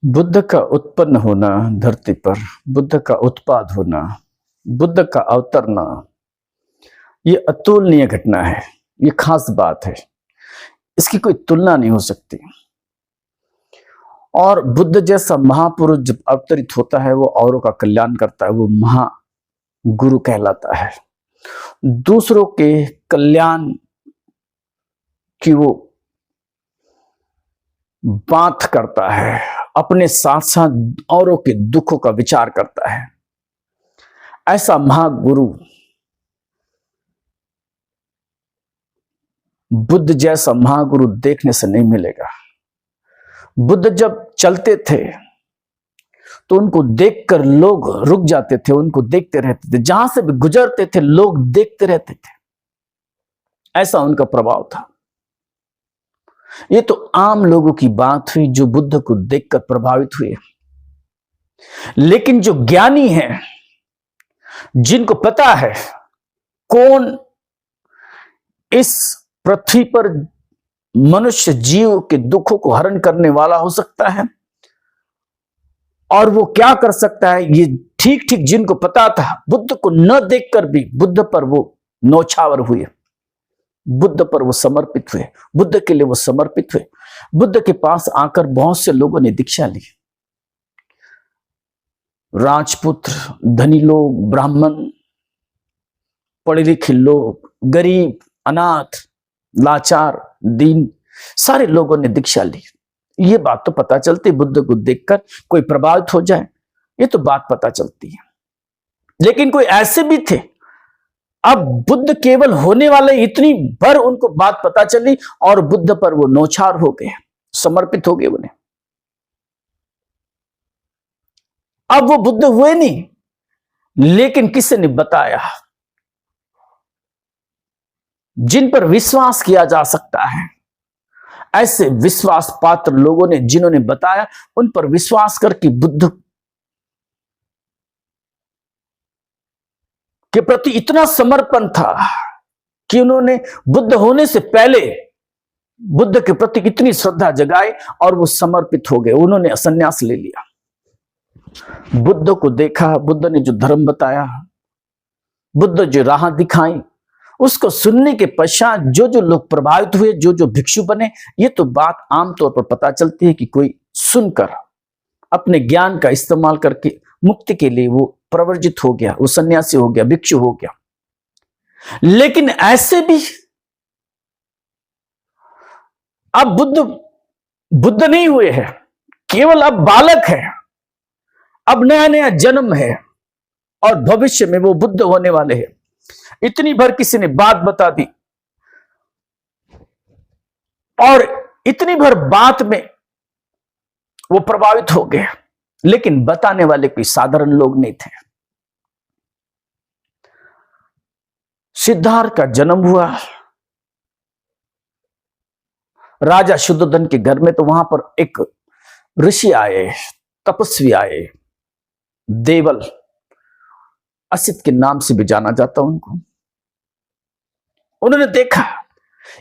बुद्ध का उत्पन्न होना धरती पर, बुद्ध का उत्पाद होना, बुद्ध का अवतरना, ये अतुलनीय घटना है, ये खास बात है, इसकी कोई तुलना नहीं हो सकती। और बुद्ध जैसा महापुरुष जब अवतरित होता है वो औरों का कल्याण करता है, वो महागुरु कहलाता है। दूसरों के कल्याण की वो बात करता है, अपने साथ साथ औरों के दुखों का विचार करता है। ऐसा महागुरु बुद्ध जैसा महागुरु देखने से नहीं मिलेगा। बुद्ध जब चलते थे तो उनको देखकर लोग रुक जाते थे, उनको देखते रहते थे, जहां से भी गुजरते थे लोग देखते रहते थे। ऐसा उनका प्रभाव था। ये तो आम लोगों की बात हुई जो बुद्ध को देखकर प्रभावित हुए। लेकिन जो ज्ञानी हैं, जिनको पता है कौन इस पृथ्वी पर मनुष्य जीव के दुखों को हरण करने वाला हो सकता है और वो क्या कर सकता है, ये ठीक ठीक जिनको पता था, बुद्ध को न देखकर भी बुद्ध पर वो नौछावर हुए, बुद्ध पर वो समर्पित हुए, बुद्ध के लिए वो समर्पित हुए। बुद्ध के पास आकर बहुत से लोगों ने दीक्षा ली। राजपुत्र, धनी लोग, ब्राह्मण, पढ़े लिखे लोग, गरीब, अनाथ, लाचार, दीन, सारे लोगों ने दीक्षा ली। ये बात तो पता चलती, बुद्ध को देखकर कोई प्रभावित हो जाए, ये तो बात पता चलती है। लेकिन कोई ऐसे भी थे, अब बुद्ध केवल होने वाले इतनी भर उनको बात पता चली और बुद्ध पर वो नौछार हो गए, समर्पित हो गए उन्हें। अब वो बुद्ध हुए नहीं, लेकिन किसी ने बताया, जिन पर विश्वास किया जा सकता है, ऐसे विश्वास पात्र लोगों ने जिन्होंने बताया, उन पर विश्वास करके बुद्ध के प्रति इतना समर्पण था कि उन्होंने बुद्ध होने से पहले बुद्ध के प्रति इतनी श्रद्धा जगाई और वो समर्पित हो गए। उन्होंने संन्यास ले लिया। बुद्ध को देखा, बुद्ध ने जो धर्म बताया, बुद्ध जो राह दिखाई, उसको सुनने के पश्चात जो जो लोग प्रभावित हुए, जो जो भिक्षु बने, ये तो बात आमतौर पर पता चलती है कि कोई सुनकर अपने ज्ञान का इस्तेमाल करके मुक्ति के लिए वो प्रवर्जित हो गया, वो सन्यासी हो गया, भिक्षु हो गया। लेकिन ऐसे भी अब बुद्ध नहीं हुए हैं, केवल अब बालक है, अब नया नया जन्म है और भविष्य में वो बुद्ध होने वाले हैं। इतनी भर किसी ने बात बता दी और इतनी भर बात में वो प्रभावित हो गए, लेकिन बताने वाले कोई साधारण लोग नहीं थे। सिद्धार्थ का जन्म हुआ राजा शुद्धोधन के घर में, तो वहां पर एक ऋषि आए, तपस्वी आए, देवल, असित के नाम से भी जाना जाता उनको। उन्होंने देखा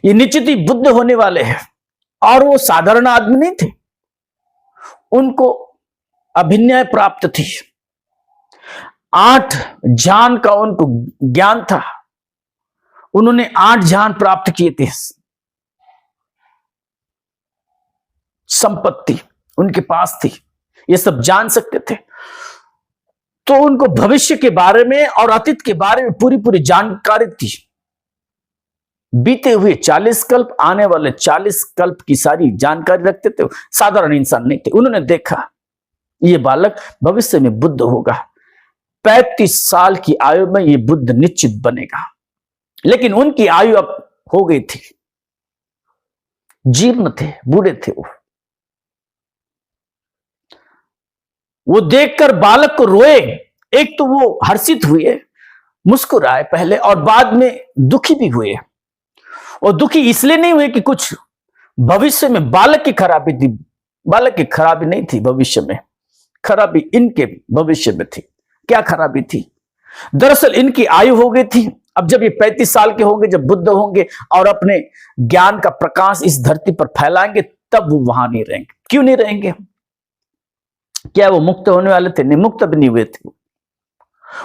ये निश्चित ही बुद्ध होने वाले हैं, और वो साधारण आदमी नहीं थे, उनको अभिनय प्राप्त थी, 8 जान का उनको ज्ञान था, उन्होंने 8 जान प्राप्त किए थे, संपत्ति उनके पास थी, ये सब जान सकते थे। तो उनको भविष्य के बारे में और अतीत के बारे में पूरी पूरी जानकारी थी। बीते हुए 40 कल्प, आने वाले 40 कल्प की सारी जानकारी रखते थे, साधारण इंसान नहीं थे। उन्होंने देखा ये बालक भविष्य में बुद्ध होगा, 35 साल की आयु में ये बुद्ध निश्चित बनेगा। लेकिन उनकी आयु अब हो गई थी, जीर्ण थे, बूढ़े थे। वो देखकर बालक को रोए एक तो वो हर्षित हुए, मुस्कुराए पहले, और बाद में दुखी भी हुए। और दुखी इसलिए नहीं हुए कि कुछ भविष्य में बालक की खराबी थी, बालक की खराबी नहीं थी, भविष्य में खराबी इनके भविष्य में थी। क्या खराबी थी? दरअसल इनकी आयु हो गई थी। अब जब ये 35 साल के होंगे, जब बुद्ध होंगे और अपने ज्ञान का प्रकाश इस धरती पर फैलाएंगे, तब वो वहां नहीं रहेंगे। क्यों नहीं रहेंगे? क्या वो मुक्त होने वाले थे? नहीं, मुक्त भी नहीं हुए थे,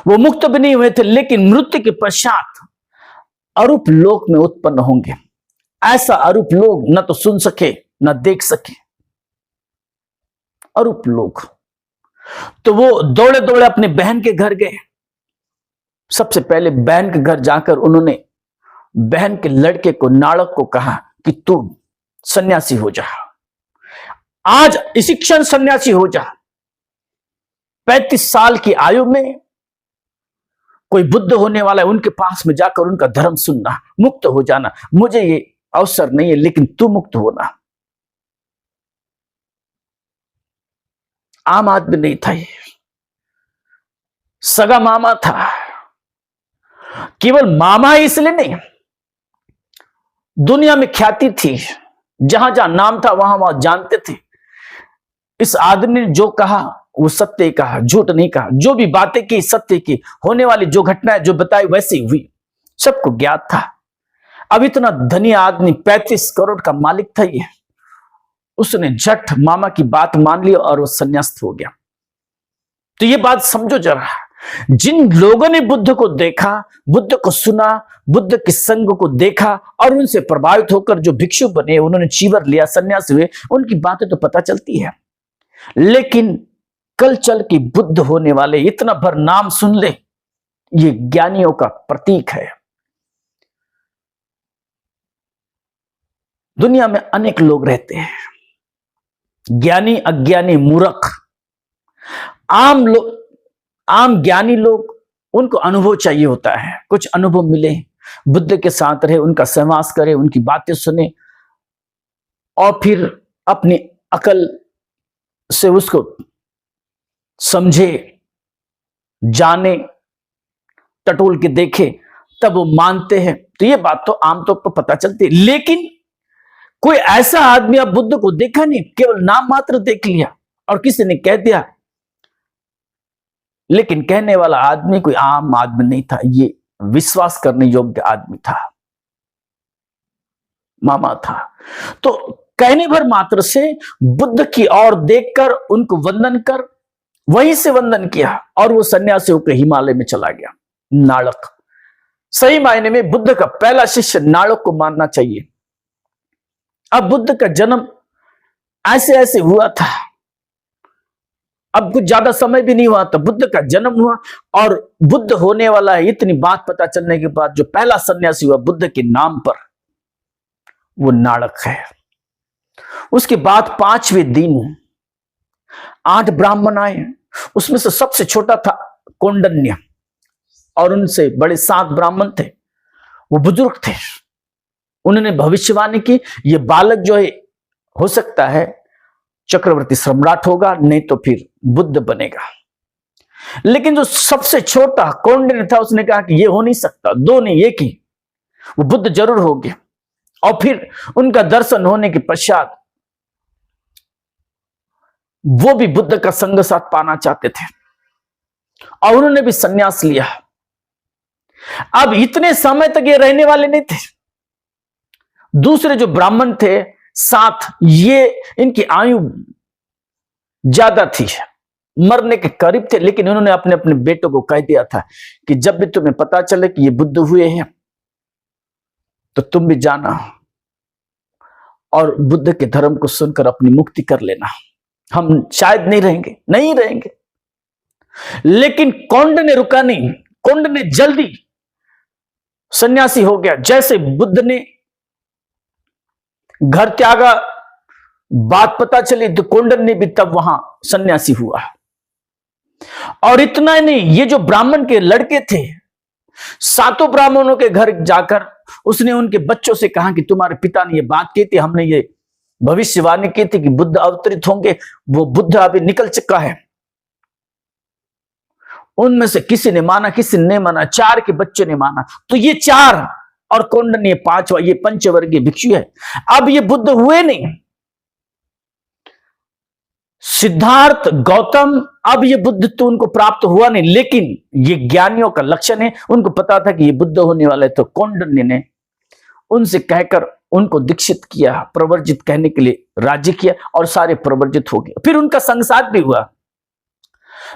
वो मुक्त भी नहीं हुए थे, लेकिन मृत्यु के पश्चात अरूप लोक में उत्पन्न होंगे। ऐसा अरूप लोग न तो सुन सके न देख सके, अरूप लोग। तो वो दौड़े दौड़े अपने बहन के घर गए। सबसे पहले बहन के घर जाकर उन्होंने बहन के लड़के को, नाड़क को कहा कि तू सन्यासी हो जा, आज इसी क्षण सन्यासी हो जा। 35 साल की आयु में कोई बुद्ध होने वाला है, उनके पास में जाकर उनका धर्म सुनना, मुक्त हो जाना। मुझे ये अवसर नहीं है, लेकिन तू मुक्त होना। आम आदमी नहीं था ये, सगा मामा था। केवल मामा इसलिए नहीं, दुनिया में ख्याति थी, जहां जहां नाम था वहां वहां जानते थे। इस आदमी ने जो कहा वो सत्य कहा, झूठ नहीं कहा। जो भी बातें की सत्य की, होने वाली जो घटनाएं जो बताई वैसी हुई, सबको ज्ञात था। अब इतना धनी आदमी, 35 करोड़ का मालिक था ये, उसने झट मामा की बात मान ली और वो संन्यास्त हो गया। तो ये बात समझो जरा, जिन लोगों ने बुद्ध को देखा, बुद्ध को सुना, बुद्ध के संग को देखा और उनसे प्रभावित होकर जो भिक्षु बने, उन्होंने चीवर लिया, सन्यास हुए, उनकी बातें तो पता चलती है। लेकिन कल चल के बुद्ध होने वाले, इतना भर नाम सुन ले, ये ज्ञानियों का प्रतीक है। दुनिया में अनेक लोग रहते हैं, ज्ञानी, अज्ञानी, मूर्ख। आम लोग, आम ज्ञानी लोग, उनको अनुभव चाहिए होता है, कुछ अनुभव मिले, बुद्ध के साथ रहे, उनका सहवास करे, उनकी बातें सुने और फिर अपनी अकल से उसको समझे, जाने, टटोल के देखे, तब वो मानते हैं। तो ये बात तो आमतौर पर पता चलती है। लेकिन कोई ऐसा आदमी अब बुद्ध को देखा नहीं, केवल नाम मात्र देख लिया और किसी ने कह दिया, लेकिन कहने वाला आदमी कोई आम आदमी नहीं था, ये विश्वास करने योग्य आदमी था, मामा था। तो कहने भर मात्र से बुद्ध की ओर देखकर उनको वंदन कर, वहीं से वंदन किया और वो सन्यासी होकर हिमालय में चला गया। नाड़क, सही मायने में बुद्ध का पहला शिष्य नाड़क को मानना चाहिए। अब बुद्ध का जन्म ऐसे ऐसे हुआ था, अब कुछ ज्यादा समय भी नहीं हुआ था, बुद्ध का जन्म हुआ और बुद्ध होने वाला है, इतनी बात पता चलने के बाद जो पहला सन्यासी हुआ बुद्ध के नाम पर, वो नाड़क है। उसके बाद 5वें दिन 8 ब्राह्मण आए, उसमें से सबसे छोटा था कौंडिन्य और उनसे बड़े 7 ब्राह्मण थे, वो बुजुर्ग थे। उन्होंने भविष्यवाणी की, ये बालक जो है हो सकता है चक्रवर्ती सम्राट होगा, नहीं तो फिर बुद्ध बनेगा। लेकिन जो सबसे छोटा कौंडिन्य था, उसने कहा कि ये हो नहीं सकता, 2 नहीं एक ही, वो बुद्ध जरूर होंगे। और फिर उनका दर्शन होने के पश्चात वो भी बुद्ध का संग साथ पाना चाहते थे और उन्होंने भी संन्यास लिया। अब इतने समय तक ये रहने वाले नहीं थे। दूसरे जो ब्राह्मण थे 7, ये इनकी आयु ज्यादा थी, मरने के करीब थे, लेकिन उन्होंने अपने अपने बेटों को कह दिया था कि जब भी तुम्हें पता चले कि ये बुद्ध हुए हैं तो तुम भी जाना और बुद्ध के धर्म को सुनकर अपनी मुक्ति कर लेना। हम शायद नहीं रहेंगे। लेकिन कौंड ने रुका नहीं, कौंड ने जल्दी सन्यासी हो गया। जैसे बुद्ध ने घर त्यागा, बात पता चली, तो कौंडन ने भी तब वहां सन्यासी हुआ। और इतना नहीं, ये जो ब्राह्मण के लड़के थे, 7 ब्राह्मणों के घर जाकर उसने उनके बच्चों से कहा कि तुम्हारे पिता ने ये बात की थी, हमने ये भविष्यवाणी की थी कि बुद्ध अवतरित होंगे, वो बुद्ध अभी निकल चुका है। उनमें से किसी ने माना, किसी ने नहीं माना, 4 के बच्चे ने माना। तो ये 4 और कौंडिन्य ये 5वां, ये पंचवर्गीय भिक्षु है। अब ये बुद्ध हुए नहीं, सिद्धार्थ गौतम, अब ये बुद्ध तो उनको प्राप्त हुआ नहीं, लेकिन ये ज्ञानियों का लक्षण है, उनको पता था कि ये बुद्ध होने वाले। तो कौंडिन्य ने उनसे कहकर उनको दीक्षित किया, प्रवर्जित कहने के लिए राज्य किया, और सारे प्रवर्जित हो गए। फिर उनका संसार भी हुआ।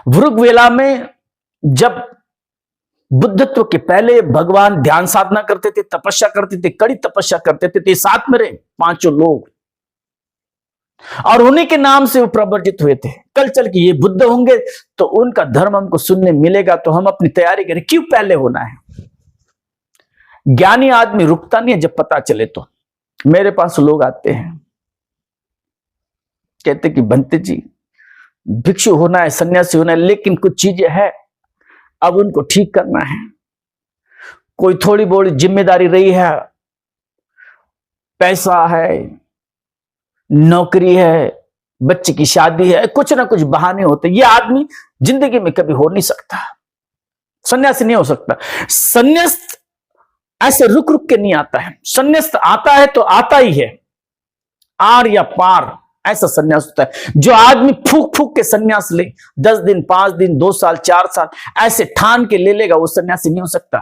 भृगुवेला में जब बुद्धत्व के पहले भगवान ध्यान साधना करते थे, तपस्या करते थे, कड़ी तपस्या करते थे, तो साथ में रहे 5 लोग, और उन्हीं के नाम से वो प्रवर्जित हुए थे। कल चल के ये बुद्ध होंगे तो उनका धर्म हमको सुनने मिलेगा, तो हम अपनी तैयारी करें। क्यों पहले होना है? ज्ञानी आदमी रुकता नहीं है जब पता चले। तो मेरे पास लोग आते हैं, कहते कि बंते जी भिक्षु होना है, सन्यासी होना है, लेकिन कुछ चीजें हैं अब उनको ठीक करना है। कोई थोड़ी बहुत जिम्मेदारी रही है, पैसा है, नौकरी है, बच्चे की शादी है, कुछ ना कुछ बहाने होते। ये आदमी जिंदगी में कभी हो नहीं सकता, सन्यासी नहीं हो सकता। सन्यास्त ऐसे रुक रुक के नहीं आता है। सन्यास्त आता है तो आता ही है, आर या पार, ऐसा सन्यास होता है। जो आदमी फूक फूक के सन्यास ले, 10 दिन, 5 दिन, 2 साल, 4 साल ऐसे ठान के ले लेगा, वो सन्यासी नहीं हो सकता,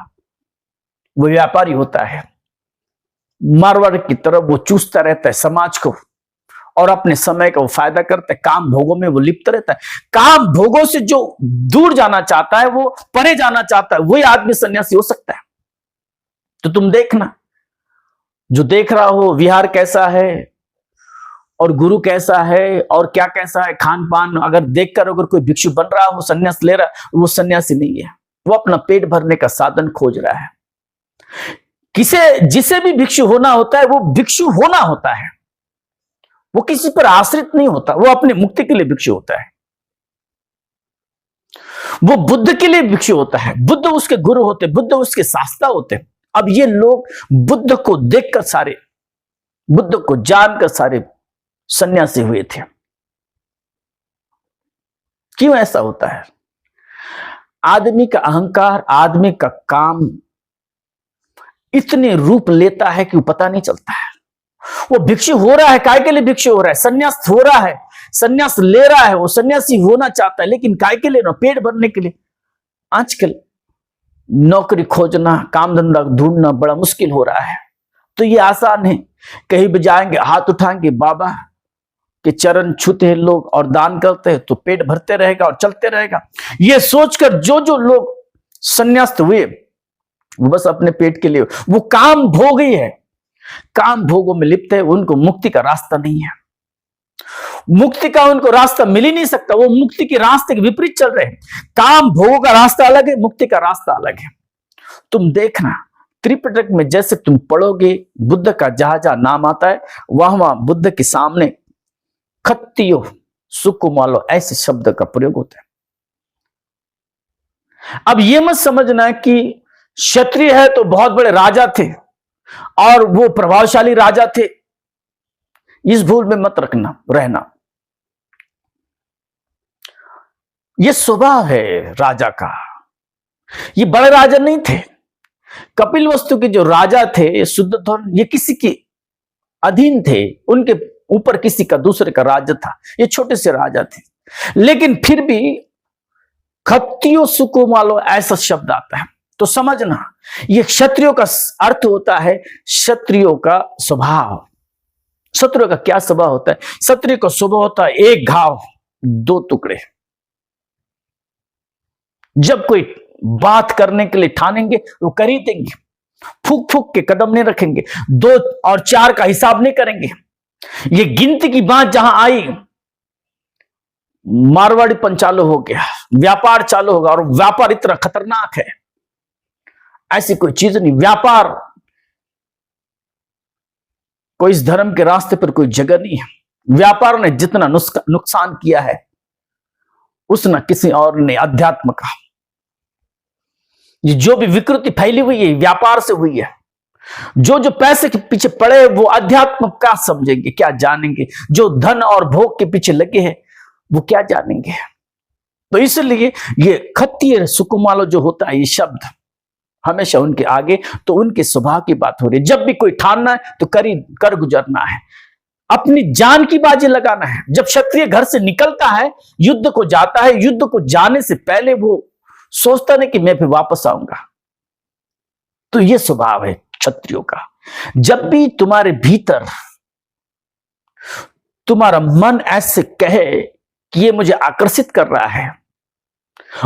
वो व्यापारी होता है। मारवाड़ की तरफ वो चूसता रहता है समाज को, और अपने समय का वो फायदा करता है। काम भोगों में वो लिप्त रहता है। काम भोगों से जो दूर जाना चाहता है, वो परे जाना चाहता है, वही आदमी सन्यासी हो सकता है। तो तुम देखना, जो देख रहा हो विहार कैसा है और गुरु कैसा है और क्या कैसा है, खान पान, अगर देखकर अगर कोई भिक्षु बन रहा हो, सन्यास ले रहा, वो सन्यासी नहीं है, वो अपना पेट भरने का साधन खोज रहा है। जिसे भी भिक्षु होना होता है, वो भिक्षु होना होता है, वो किसी पर आश्रित नहीं होता, वो अपने मुक्ति के लिए भिक्षु होता है। वो बुद्ध के लिए भिक्षु होता है, बुद्ध उसके गुरु होते, बुद्ध उसके शास्ता होते। अब ये लोग बुद्ध को देखकर, सारे बुद्ध को जानकर सारे सन्यासी हुए थे। क्यों ऐसा होता है? आदमी का अहंकार, आदमी का काम इतने रूप लेता है कि वो पता नहीं चलता है। वो भिक्षु हो रहा है, काय के लिए भिक्षु हो रहा है? सन्यास हो रहा है, सन्यास ले रहा है, वो सन्यासी होना चाहता है, लेकिन काय के लिए? ना पेट भरने के लिए। आजकल नौकरी खोजना, काम धंधा ढूंढना बड़ा मुश्किल हो रहा है, तो ये आसान है, कहीं भी जाएंगे हाथ उठाएंगे, बाबा के चरण छूते हैं लोग और दान करते हैं, तो पेट भरते रहेगा और चलते रहेगा। ये सोचकर जो लोग सन्यास्त हुए, वो बस अपने पेट के लिए, वो काम भोग ही है, काम भोगों में लिप्त है, उनको मुक्ति का रास्ता नहीं है। मुक्ति का उनको रास्ता मिल ही नहीं सकता, वो मुक्ति के रास्ते के विपरीत चल रहे हैं। काम भोगों का रास्ता अलग है, मुक्ति का रास्ता अलग है। तुम देखना, त्रिपिटक में जैसे तुम पढ़ोगे, बुद्ध का जहां जहां नाम आता है, वहां बुद्ध के सामने खत्तियो सुकुमालो ऐसे शब्द का प्रयोग होता है। अब ये मत समझना कि क्षत्रिय है तो बहुत बड़े राजा थे और वो प्रभावशाली राजा थे, इस भूल में मत रहना। ये स्वभाव है राजा का, ये बड़े राजा नहीं थे। कपिलवस्तु के जो राजा थे शुद्धोधन, ये किसी के अधीन थे, उनके ऊपर किसी का दूसरे का राज्य था, ये छोटे से राजा थे। लेकिन फिर भी खत्तियो सुकुमालो ऐसा शब्द आता है, तो समझना ये क्षत्रियो का अर्थ होता है, क्षत्रियो का स्वभाव। क्षत्रियो का क्या स्वभाव होता है? क्षत्रिय का स्वभाव होता है एक घाव 2 टुकड़े। जब कोई बात करने के लिए ठानेंगे वो कर ही देंगे, फूक फूक के कदम नहीं रखेंगे, 2 और 4 का हिसाब नहीं करेंगे। ये गिनती की बात जहां आई, मारवाड़ीपन चालू हो गया, व्यापार चालू होगा, और व्यापार इतना खतरनाक है, ऐसी कोई चीज नहीं। व्यापार कोई इस धर्म के रास्ते पर कोई जगह नहीं है। व्यापार ने जितना नुकसान किया है उसने किसी और ने अध्यात्म का, ये जो भी विकृति फैली हुई है व्यापार से हुई है। जो पैसे के पीछे पड़े वो अध्यात्म का समझेंगे, क्या जानेंगे? जो धन और भोग के पीछे लगे हैं वो क्या जानेंगे? तो इसलिए ये खत्तीय सुकुमालो जो होता है, ये शब्द हमेशा उनके आगे, तो उनके स्वभाव की बात हो रही है। जब भी कोई ठानना है तो कर गुजरना है, अपनी जान की बाजी लगाना है। जब क्षत्रिय घर से निकलता है, युद्ध को जाता है, युद्ध को जाने से पहले वो सोचता नहीं कि मैं फिर वापस आऊंगा। तो ये स्वभाव है क्षत्रियों का। जब भी तुम्हारे भीतर तुम्हारा मन ऐसे कहे कि ये मुझे आकर्षित कर रहा है,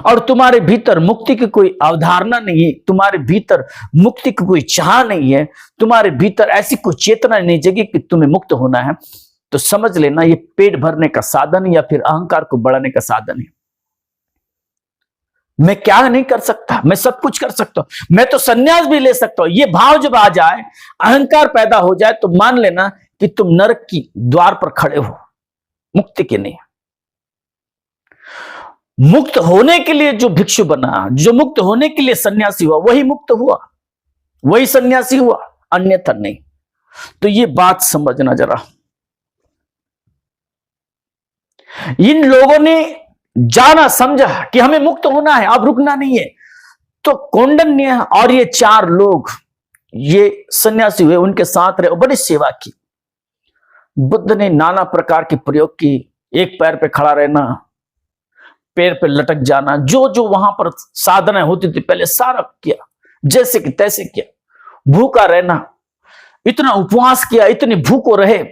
और तुम्हारे भीतर मुक्ति की कोई अवधारणा नहीं है, तुम्हारे भीतर मुक्ति की कोई चाह नहीं है, तुम्हारे भीतर ऐसी कोई चेतना नहीं जगी कि तुम्हें मुक्त होना है, तो समझ लेना ये पेट भरने का साधन या फिर अहंकार को बढ़ाने का साधन है। मैं क्या नहीं कर सकता, मैं सब कुछ कर सकता हूं, मैं तो संन्यास भी ले सकता हूं। ये भाव जब आ जाए, अहंकार पैदा हो जाए, तो मान लेना कि तुम नरक की द्वार पर खड़े हो, मुक्ति के नहीं। मुक्त होने के लिए जो भिक्षु बना, जो मुक्त होने के लिए सन्यासी हुआ, वही मुक्त हुआ, वही सन्यासी हुआ, अन्यथा नहीं। तो ये बात समझना जरा। इन लोगों ने जाना समझा कि हमें मुक्त होना है, अब रुकना नहीं है। तो कौंडिन्य और ये 4 लोग ये सन्यासी हुए, उनके साथ रहे और बड़ी सेवा की। बुद्ध ने नाना प्रकार के प्रयोग की, एक पैर पे खड़ा रहना, पैर पे लटक जाना, जो जो वहां पर साधनाएं होती थी पहले सारा किया, जैसे कि तैसे किया। भूखा रहना, इतना उपवास किया, इतनी भूखो रहे,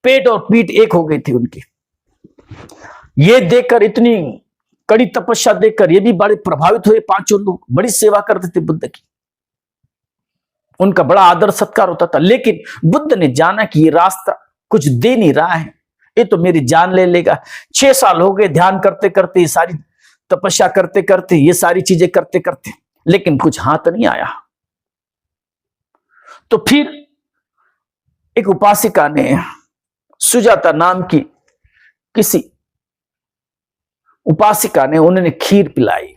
पेट और पीठ एक हो गई थी उनकी। ये देखकर, इतनी कड़ी तपस्या देखकर ये भी बड़े प्रभावित हुए 5 लोग, बड़ी सेवा करते थे बुद्ध की, उनका बड़ा आदर सत्कार होता था। लेकिन बुद्ध ने जाना कि ये रास्ता कुछ दे नहीं रहा है, ये तो मेरी जान ले लेगा। 6 साल हो गए ध्यान करते करते, ये सारी तपस्या करते करते, ये सारी चीजें करते करते, लेकिन कुछ हाथ नहीं आया। तो फिर एक उपासिका ने, सुजाता नाम की किसी उपासिका ने, उन्होंने खीर पिलाई,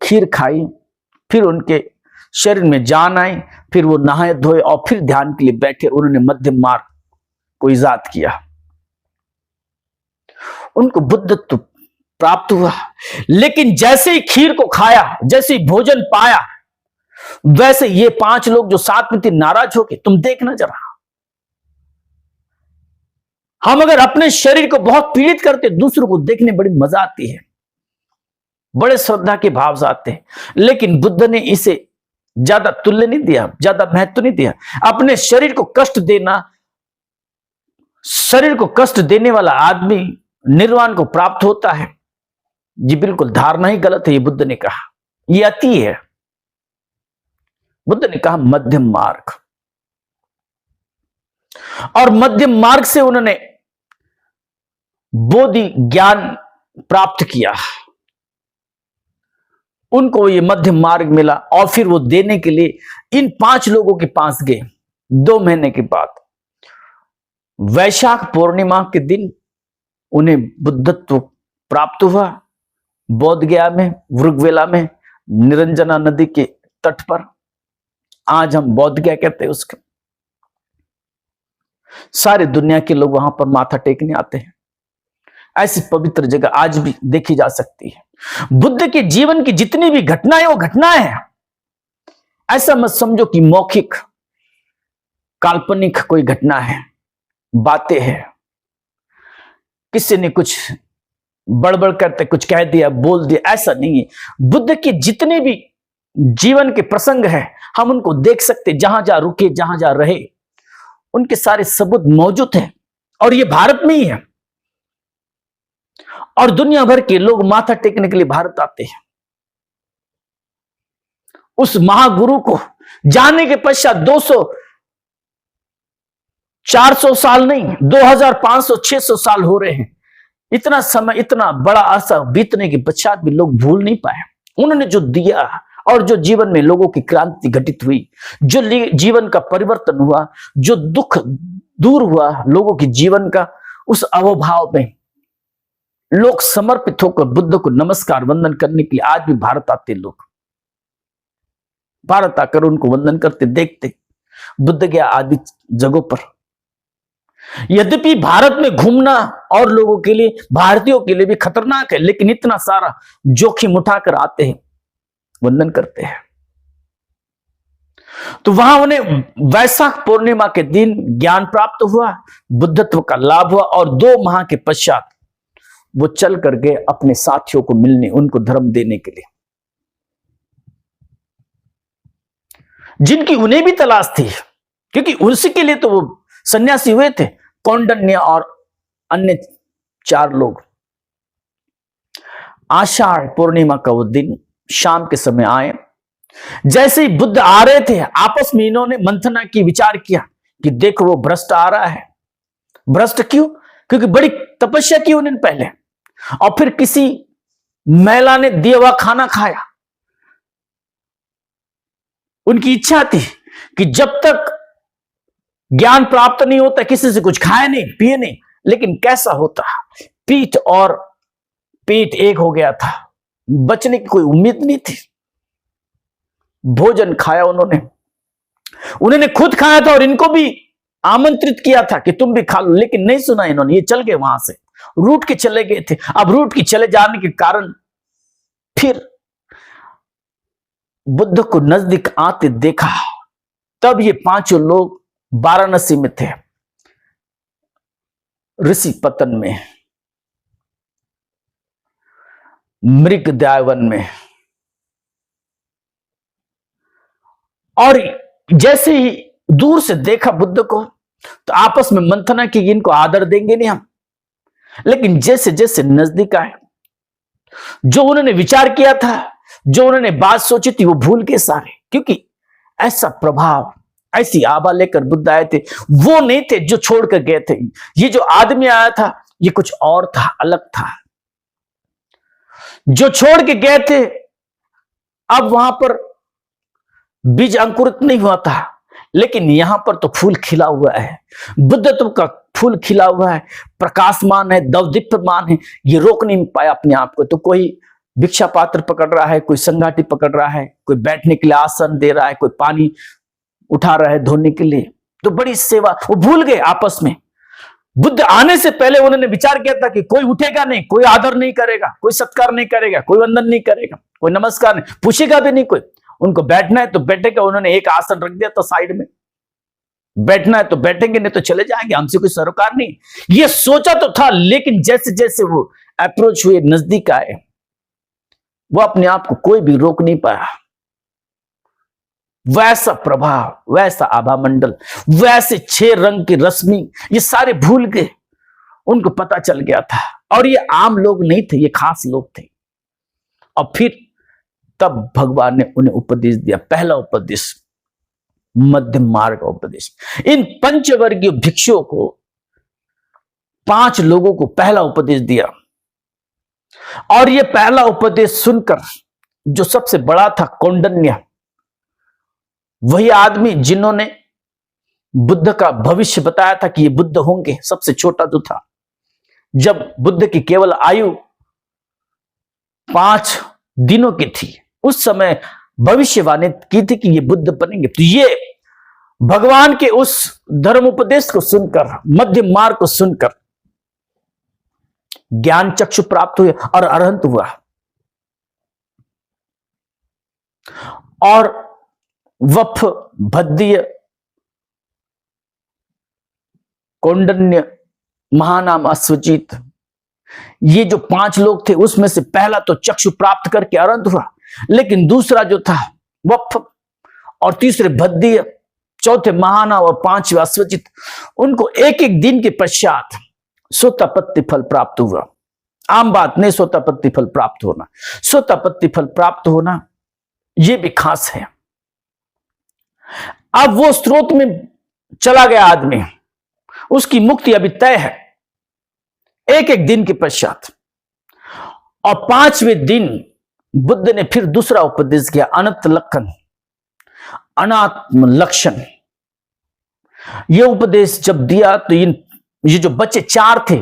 खीर खाई, फिर उनके शरीर में जान आई, फिर वो नहाए धोए और फिर ध्यान के लिए बैठे। उन्होंने मध्यम मार्ग को इजाद किया, उनको बुद्धत्व प्राप्त हुआ। लेकिन जैसे ही खीर को खाया, जैसे ही भोजन पाया, वैसे ये 5 लोग जो साथ में थे नाराज हो गए। तुम देखना जरा, हम अगर अपने शरीर को बहुत पीड़ित करते, दूसरों को देखने बड़ी मजा आती है, बड़े श्रद्धा के भाव से आते हैं। लेकिन बुद्ध ने इसे ज्यादा तुल्य नहीं दिया, ज्यादा महत्व नहीं दिया। अपने शरीर को कष्ट देना, शरीर को कष्ट देने वाला आदमी निर्वाण को प्राप्त होता है, ये बिल्कुल धारणा ही गलत है। ये बुद्ध ने कहा, ये अति है। बुद्ध ने कहा मध्यम मार्ग, और मध्यम मार्ग से उन्होंने बोधि ज्ञान प्राप्त किया, उनको ये मध्यम मार्ग मिला। और फिर वो देने के लिए इन 5 लोगों के पास गए। 2 महीने के बाद वैशाख पूर्णिमा के दिन उन्हें बुद्धत्व प्राप्त हुआ, बोध गया में, वृगवेला में, निरंजना नदी के तट पर। आज हम बोध गया कहते हैं उसको। सारे दुनिया के लोग वहां पर माथा टेकने आते हैं। ऐसी पवित्र जगह आज भी देखी जा सकती है। बुद्ध के जीवन की जितनी भी घटनाएं, वो घटनाएं हैं। ऐसा मत समझो कि मौखिक काल्पनिक कोई घटना है, बातें हैं, किसी ने कुछ बड़बड़ करते कुछ कह दिया, बोल दिया, ऐसा नहीं है। बुद्ध के जितने भी जीवन के प्रसंग हैं, हम उनको देख सकते, जहां जहां रुके, जहां जहां रहे, उनके सारे सबूत मौजूद हैं। और ये भारत में ही है, और दुनिया भर के लोग माथा टेकने के लिए भारत आते हैं। उस महागुरु को जाने के पश्चात 200 400 साल नहीं, 2500 600 साल हो रहे हैं। इतना समय, इतना बड़ा अरसा बीतने के पश्चात भी लोग भूल नहीं पाए उन्होंने जो दिया, और जो जीवन में लोगों की क्रांति घटित हुई, जो जीवन का परिवर्तन हुआ, जो दुख दूर हुआ लोगों के जीवन का। उस अवभाव में लोग समर्पित होकर बुद्ध को नमस्कार वंदन करने के लिए आज भी भारत आते। लोग भारत आकर उनको वंदन करते देखते। बुद्ध गया आदि जगहों पर, यद्यपि भारत में घूमना और लोगों के लिए, भारतीयों के लिए भी खतरनाक है, लेकिन इतना सारा जोखिम उठाकर आते हैं, वंदन करते हैं। तो वहां उन्हें वैशाख पूर्णिमा के दिन ज्ञान प्राप्त हुआ, बुद्धत्व का लाभ हुआ, और 2 माह के पश्चात वो चल कर गए अपने साथियों को मिलने, उनको धर्म देने के लिए, जिनकी उन्हें भी तलाश थी, क्योंकि उसी के लिए तो वो सन्यासी हुए थे, कौंडिन्य और अन्य 4 लोग। आषाढ़ पूर्णिमा का वो दिन शाम के समय आए। जैसे ही बुद्ध आ रहे थे, आपस में इन्होंने मंथना की, विचार किया कि देखो वो भ्रष्ट आ रहा है। भ्रष्ट क्यों? क्योंकि बड़ी तपस्या की उन्होंने पहले, और फिर किसी महिला ने दिया हुआ खाना खाया। उनकी इच्छा थी कि जब तक ज्ञान प्राप्त नहीं होता किसी से कुछ खाए नहीं, पिए नहीं, लेकिन कैसा होता, पीठ और पेट एक हो गया था, बचने की कोई उम्मीद नहीं थी। भोजन खाया उन्होंने खुद खाया था और इनको भी आमंत्रित किया था कि तुम भी खा लो, लेकिन नहीं सुना इन्होंने, ये चल गए, वहां से रूट के चले गए थे। अब रूट के चले जाने के कारण फिर बुद्ध को नजदीक आते देखा, तब ये 5 लोग वाराणसी में थे, ऋषि पतन में, मृगद्यावन में। और जैसे ही दूर से देखा बुद्ध को, तो आपस में मंथना की इनको आदर देंगे नहीं हम, लेकिन जैसे जैसे नजदीक आए, जो उन्होंने विचार किया था, जो उन्होंने बात सोची थी, वो भूल गए सारे, क्योंकि ऐसा प्रभाव, ऐसी आभा लेकर बुद्ध आए थे। वो नहीं थे जो छोड़कर गए थे। ये जो आदमी आया था, ये कुछ और था, अलग था। जो छोड़ के गए थे, अब वहां पर बीज अंकुरित नहीं हुआ था, लेकिन यहां पर तो फूल खिला हुआ है, बुद्धत्व का फूल खिला हुआ है, प्रकाशमान है, दवदीप्यमान है। ये रोक नहीं पाया अपने आप को। तो कोई भिक्षा पात्र पकड़ रहा है, कोई संगाटी पकड़ रहा है, कोई बैठने के लिए आसन दे रहा है, कोई पानी उठा रहा है धोने के लिए, तो बड़ी सेवा। वो भूल गए आपस में। बुद्ध आने से पहले उन्होंने विचार किया था कि कोई उठेगा नहीं, कोई आदर नहीं करेगा, कोई सत्कार नहीं करेगा, कोई वंदन नहीं करेगा, कोई नमस्कार नहीं, पूछेगा भी नहीं कोई। उनको बैठना है तो बैठेगा, उन्होंने एक आसन रख दिया था साइड में, बैठना है तो बैठेंगे, नहीं तो चले जाएंगे, हमसे कोई सरोकार नहीं। ये सोचा तो था, लेकिन जैसे जैसे वो अप्रोच हुए, नजदीक आए, वो अपने आप को कोई भी रोक नहीं पाया। वैसा प्रभाव, वैसा आभा मंडल, वैसे 6 रंग की रश्मि, ये सारे भूल गए। उनको पता चल गया था, और ये आम लोग नहीं थे, ये खास लोग थे। और फिर तब भगवान ने उन्हें उपदेश दिया, पहला उपदेश, मध्यम मार्ग का उपदेश। इन पंचवर्गीय भिक्षुओं को, 5 लोगों को पहला उपदेश दिया। और ये पहला उपदेश सुनकर जो सबसे बड़ा था, कौंडिन्य, वही आदमी जिन्होंने बुद्ध का भविष्य बताया था कि ये बुद्ध होंगे, सबसे छोटा जो था, जब बुद्ध की केवल आयु 5 दिनों की थी, उस समय भविष्यवाणी की थी कि ये बुद्ध बनेंगे। तो ये भगवान के उस धर्म उपदेश को सुनकर, मध्य मार्ग को सुनकर ज्ञान चक्षु प्राप्त हुए और अरहंत हुआ। और वफ, भद्दीय, कौंडिन्य, महानाम, अश्वजीत, ये जो 5 लोग थे, उसमें से पहला तो चक्षु प्राप्त करके अरहंत हुआ, लेकिन दूसरा जो था वफ, और तीसरे भद्दीय, चौथे महानाम और 5वें अश्वजीत, उनको एक एक दिन के पश्चात सोतापत्ति फल प्राप्त हुआ। आम बात नहीं सोतापत्ति फल प्राप्त होना, सोतापत्ति फल प्राप्त होना यह भी खास है। अब वो स्रोत में चला गया आदमी, उसकी मुक्ति अभी तय है एक एक दिन के पश्चात। और 5वें दिन बुद्ध ने फिर दूसरा उपदेश किया, अनंत लक्षण, अनात्म लक्षण। यह उपदेश जब दिया तो ये जो बच्चे 4 थे,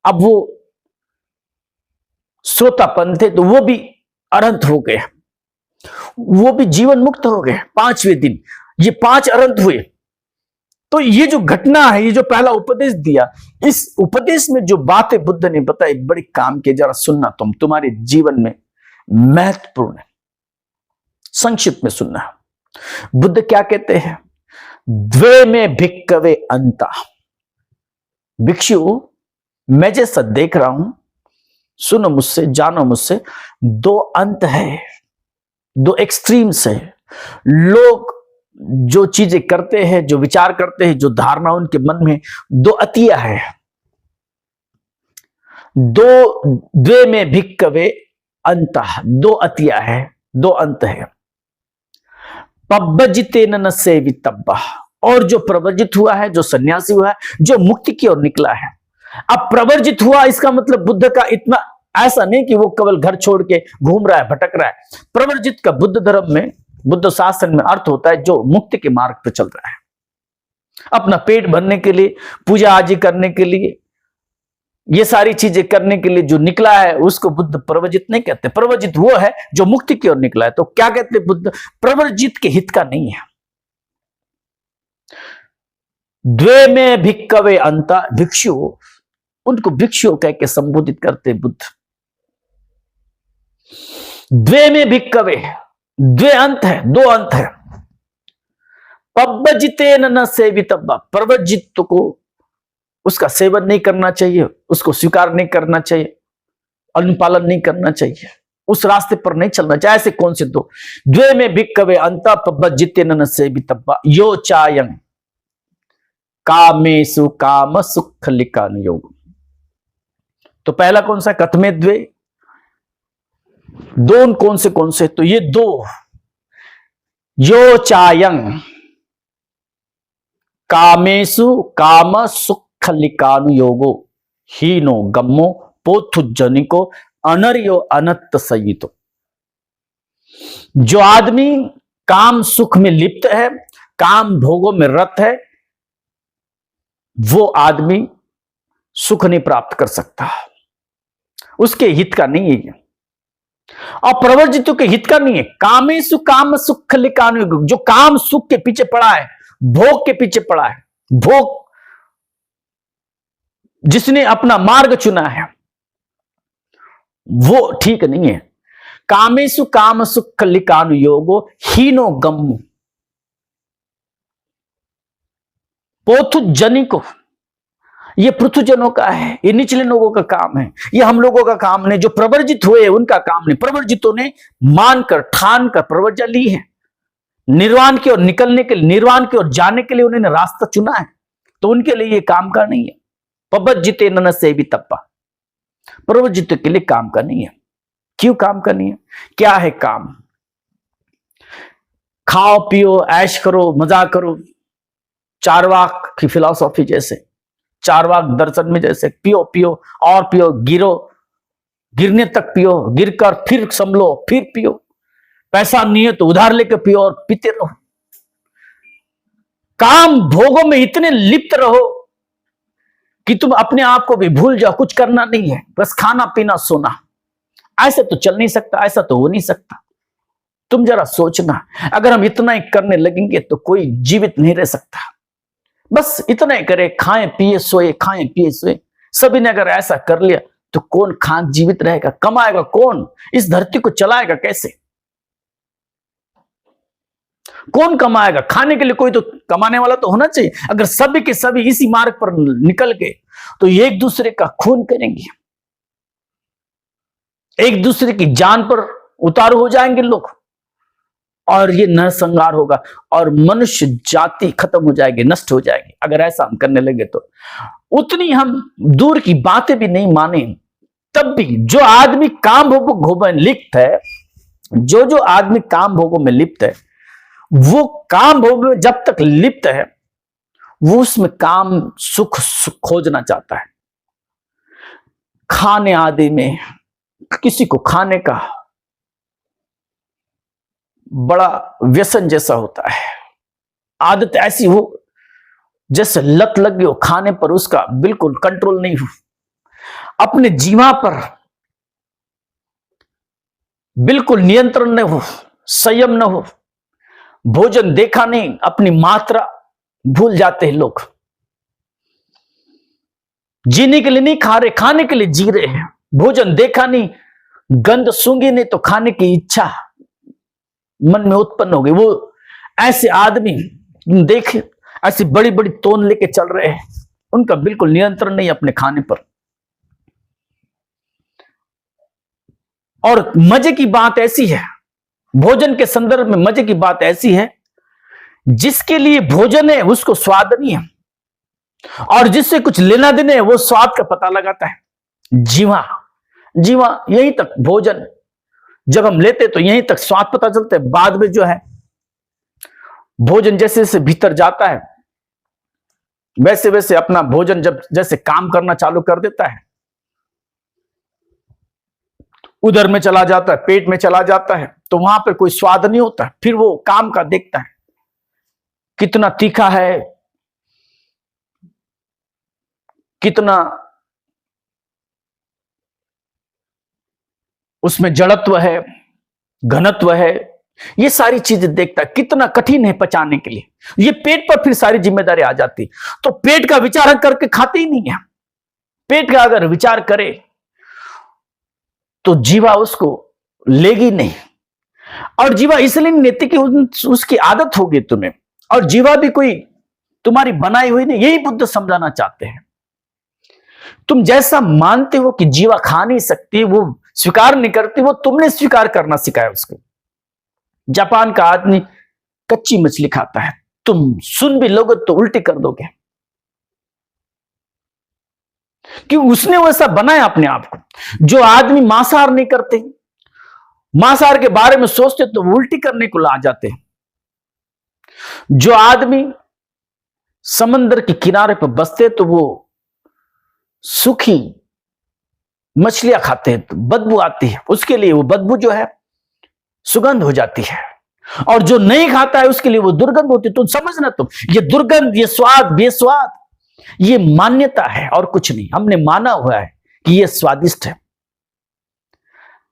अब वो श्रोतापन थे, तो वो भी अरहंत हो गए, वो भी जीवन मुक्त हो गए। 5वें दिन ये 5 अरहंत हुए, तो ये जो घटना है, ये जो पहला उपदेश दिया, इस उपदेश में जो बातें बुद्ध ने बताई बड़ी काम की, जरा सुनना, तुम्हारे जीवन में महत्वपूर्ण है। संक्षिप्त में सुनना। बुद्ध क्या कहते हैं? द्वे में भिक्कवे अंता। भिक्षु, मैं जैसा देख रहा हूं, सुनो मुझसे, जानो मुझसे, दो अंत है, दो एक्सट्रीम्स है। लोग जो चीजें करते हैं, जो विचार करते हैं, जो धारणा उनके मन में, दो अतिया है। द्वे में भिक्कवे अंता, दो अतिया है, दो अंत है। पब्बजितेन न सेवितब्बा, और जो प्रवर्जित हुआ है, जो सन्यासी हुआ है, जो मुक्ति की ओर निकला है। अब प्रवर्जित हुआ, इसका मतलब बुद्ध का इतना ऐसा नहीं कि वो केवल घर छोड़ के घूम रहा है, भटक रहा है। प्रवर्जित का बुद्ध धर्म में, बुद्ध शासन में अर्थ होता है जो मुक्ति के मार्ग पर चल रहा है, अपना पेट भरने के लिए, पूजा आदि करने के लिए, ये सारी चीजें करने के लिए जो निकला है, उसको बुद्ध प्रवर्जित नहीं कहते। प्रवर्जित वो है जो मुक्ति की ओर निकला है। तो क्या कहते बुद्ध? प्रवर्जित के हित का नहीं है। द्वे में भिक्कवे अंता, भिक्षु, उनको भिक्षु कह के संबोधित करते बुद्ध। द्वे में भिक्कवे, द्वे अंत है, दो अंत है। पब्बजितेन न सेवितब्बा, प्रवर्जित को उसका सेवन नहीं करना चाहिए, उसको स्वीकार नहीं करना चाहिए, अनुपालन नहीं करना चाहिए, उस रास्ते पर नहीं चलना चाहिए। ऐसे कौन से दो? द्वे में भिक्कवे अंता पब्बजितेन न सेवितब्बा यो चायं कामेषु काम सुख लिकान योग। तो पहला कौन सा? कथमे द्वे, दो कौन से? तो ये दो, यो चायं कामेषु काम सुख लिकानुयोगो हीनो गम्मो पोथुजनिको अनर्यो अनत्त सयितो। जो आदमी काम सुख में लिप्त है, काम भोगों में रत है, वो आदमी सुख नहीं प्राप्त कर सकता, उसके हित का नहीं है। और प्रवर्जितों के हित का नहीं है। कामेषु काम सुख लिकानुयोगो, जो काम सुख के पीछे पड़ा है, भोग के पीछे पड़ा है, भोग जिसने अपना मार्ग चुना है, वो ठीक नहीं है। कामेषु काम सुख लिकानुयोगो हीनो गम्मो पोथुजनिको, ये पृथुजनों का है, ये निचले लोगों का काम है, ये हम लोगों का काम नहीं। जो प्रवर्जित हुए उनका काम नहीं। प्रवर्जितों ने मानकर, ठान कर प्रवर्जा ली है, निर्वाण की ओर निकलने के लिए, निर्वाण की ओर जाने के लिए उन्होंने रास्ता चुना है, तो उनके लिए ये काम का नहीं है। पब्बजितेन न सेवितब्बा, प्रवर्जित के लिए काम का नहीं है। क्यों काम का नहीं है? क्या है काम? खाओ पियो, ऐश करो, मजा करो, चारवाक की फिलॉसफी जैसे, चारवाक दर्शन में जैसे, पियो पियो और पियो, गिरो, गिरने तक पियो, गिरकर फिर संभलो, फिर पियो, पैसा नहीं है तो उधार लेकर पियो और पीते रहो। काम भोगों में इतने लिप्त रहो कि तुम अपने आप को भी भूल जाओ, कुछ करना नहीं है, बस खाना पीना सोना। ऐसे तो चल नहीं सकता, ऐसा तो हो नहीं सकता। तुम जरा सोचना, अगर हम इतना ही करने लगेंगे तो कोई जीवित नहीं रह सकता। बस इतना ही करे, खाएं पिए सोए, खाएं पिए सोए। सभी ने अगर ऐसा कर लिया तो कौन खान जीवित रहेगा? कमाएगा कौन? इस धरती को चलाएगा कैसे? कौन कमाएगा? खाने के लिए कोई तो कमाने वाला तो होना चाहिए। अगर सभी के सभी इसी मार्ग पर निकल गए तो एक दूसरे का खून करेंगे, एक दूसरे की जान पर उतारू हो जाएंगे लोग, और ये नरसंहार होगा और मनुष्य जाति खत्म हो जाएगी, नष्ट हो जाएगी। अगर ऐसा हम करने लगे तो उतनी हम दूर की बातें भी नहीं माने, तब भी जो आदमी काम भोगों में लिप्त है, जो आदमी काम भोगों में लिप्त है, वो काम भोग में जब तक लिप्त है, वो उसमें काम सुख खोजना चाहता है। खाने आदि में किसी को खाने का बड़ा व्यसन जैसा होता है, आदत ऐसी हो जैसे लत लग गई हो खाने पर, उसका बिल्कुल कंट्रोल नहीं हो, अपने जीवा पर बिल्कुल नियंत्रण नहीं हो, संयम न हो, भोजन देखा नहीं, अपनी मात्रा भूल जाते हैं लोग। जीने के लिए नहीं खा रहे, खाने के लिए जी रहे हैं। भोजन देखा नहीं, गंध सूंघी नहीं तो खाने की इच्छा मन में उत्पन्न हो गई। वो ऐसे आदमी देखे, ऐसी बड़ी बड़ी तोन लेके चल रहे हैं, उनका बिल्कुल नियंत्रण नहीं अपने खाने पर। और मजे की बात ऐसी है, भोजन के संदर्भ में मजे की बात ऐसी है, जिसके लिए भोजन है उसको स्वाद नहीं है, और जिससे कुछ लेना देना है वो स्वाद का पता लगाता है। जीवा जीवा यहीं तक भोजन जब हम लेते तो यहीं तक स्वाद पता चलता है। बाद में जो है भोजन जैसे जैसे भीतर जाता है वैसे वैसे अपना भोजन जब जैसे काम करना चालू कर देता है, उधर में चला जाता है, पेट में चला जाता है, तो वहां पे कोई स्वाद नहीं होता। फिर वो काम का देखता है कितना तीखा है, कितना उसमें जड़त्व है, घनत्व है, ये सारी चीजें देखता है। कितना कठिन है पचाने के लिए, ये पेट पर फिर सारी जिम्मेदारी आ जाती। तो पेट का विचार करके खाते ही नहीं है। पेट का अगर विचार करे तो जीवा उसको लेगी नहीं, और जीवा इसलिए नहीं लेती कि उसकी आदत होगी तुम्हें, और जीवा भी कोई तुम्हारी बनाई हुई नहीं। यही बुद्ध समझाना चाहते हैं। तुम जैसा मानते हो कि जीवा खा नहीं सकती, वो स्वीकार नहीं करती, वो तुमने स्वीकार करना सिखाया उसको। जापान का आदमी कच्ची मछली खाता है, तुम सुन भी लोगे तो उल्टी कर दोगे, कि उसने वैसा बनाया अपने आप को। जो आदमी मांसाहार नहीं करते, मांसाहार के बारे में सोचते तो वो उल्टी करने को ला जाते हैं। जो आदमी समंदर के किनारे पर बसते तो वो सूखी मछलियां खाते हैं तो बदबू आती है, उसके लिए वो बदबू जो है सुगंध हो जाती है। और जो नहीं खाता है उसके लिए वो दुर्गंध होती है। तुम समझना, तुम ये दुर्गंध, ये स्वाद, बेस्वाद, ये मान्यता है और कुछ नहीं। हमने माना हुआ है कि ये स्वादिष्ट है,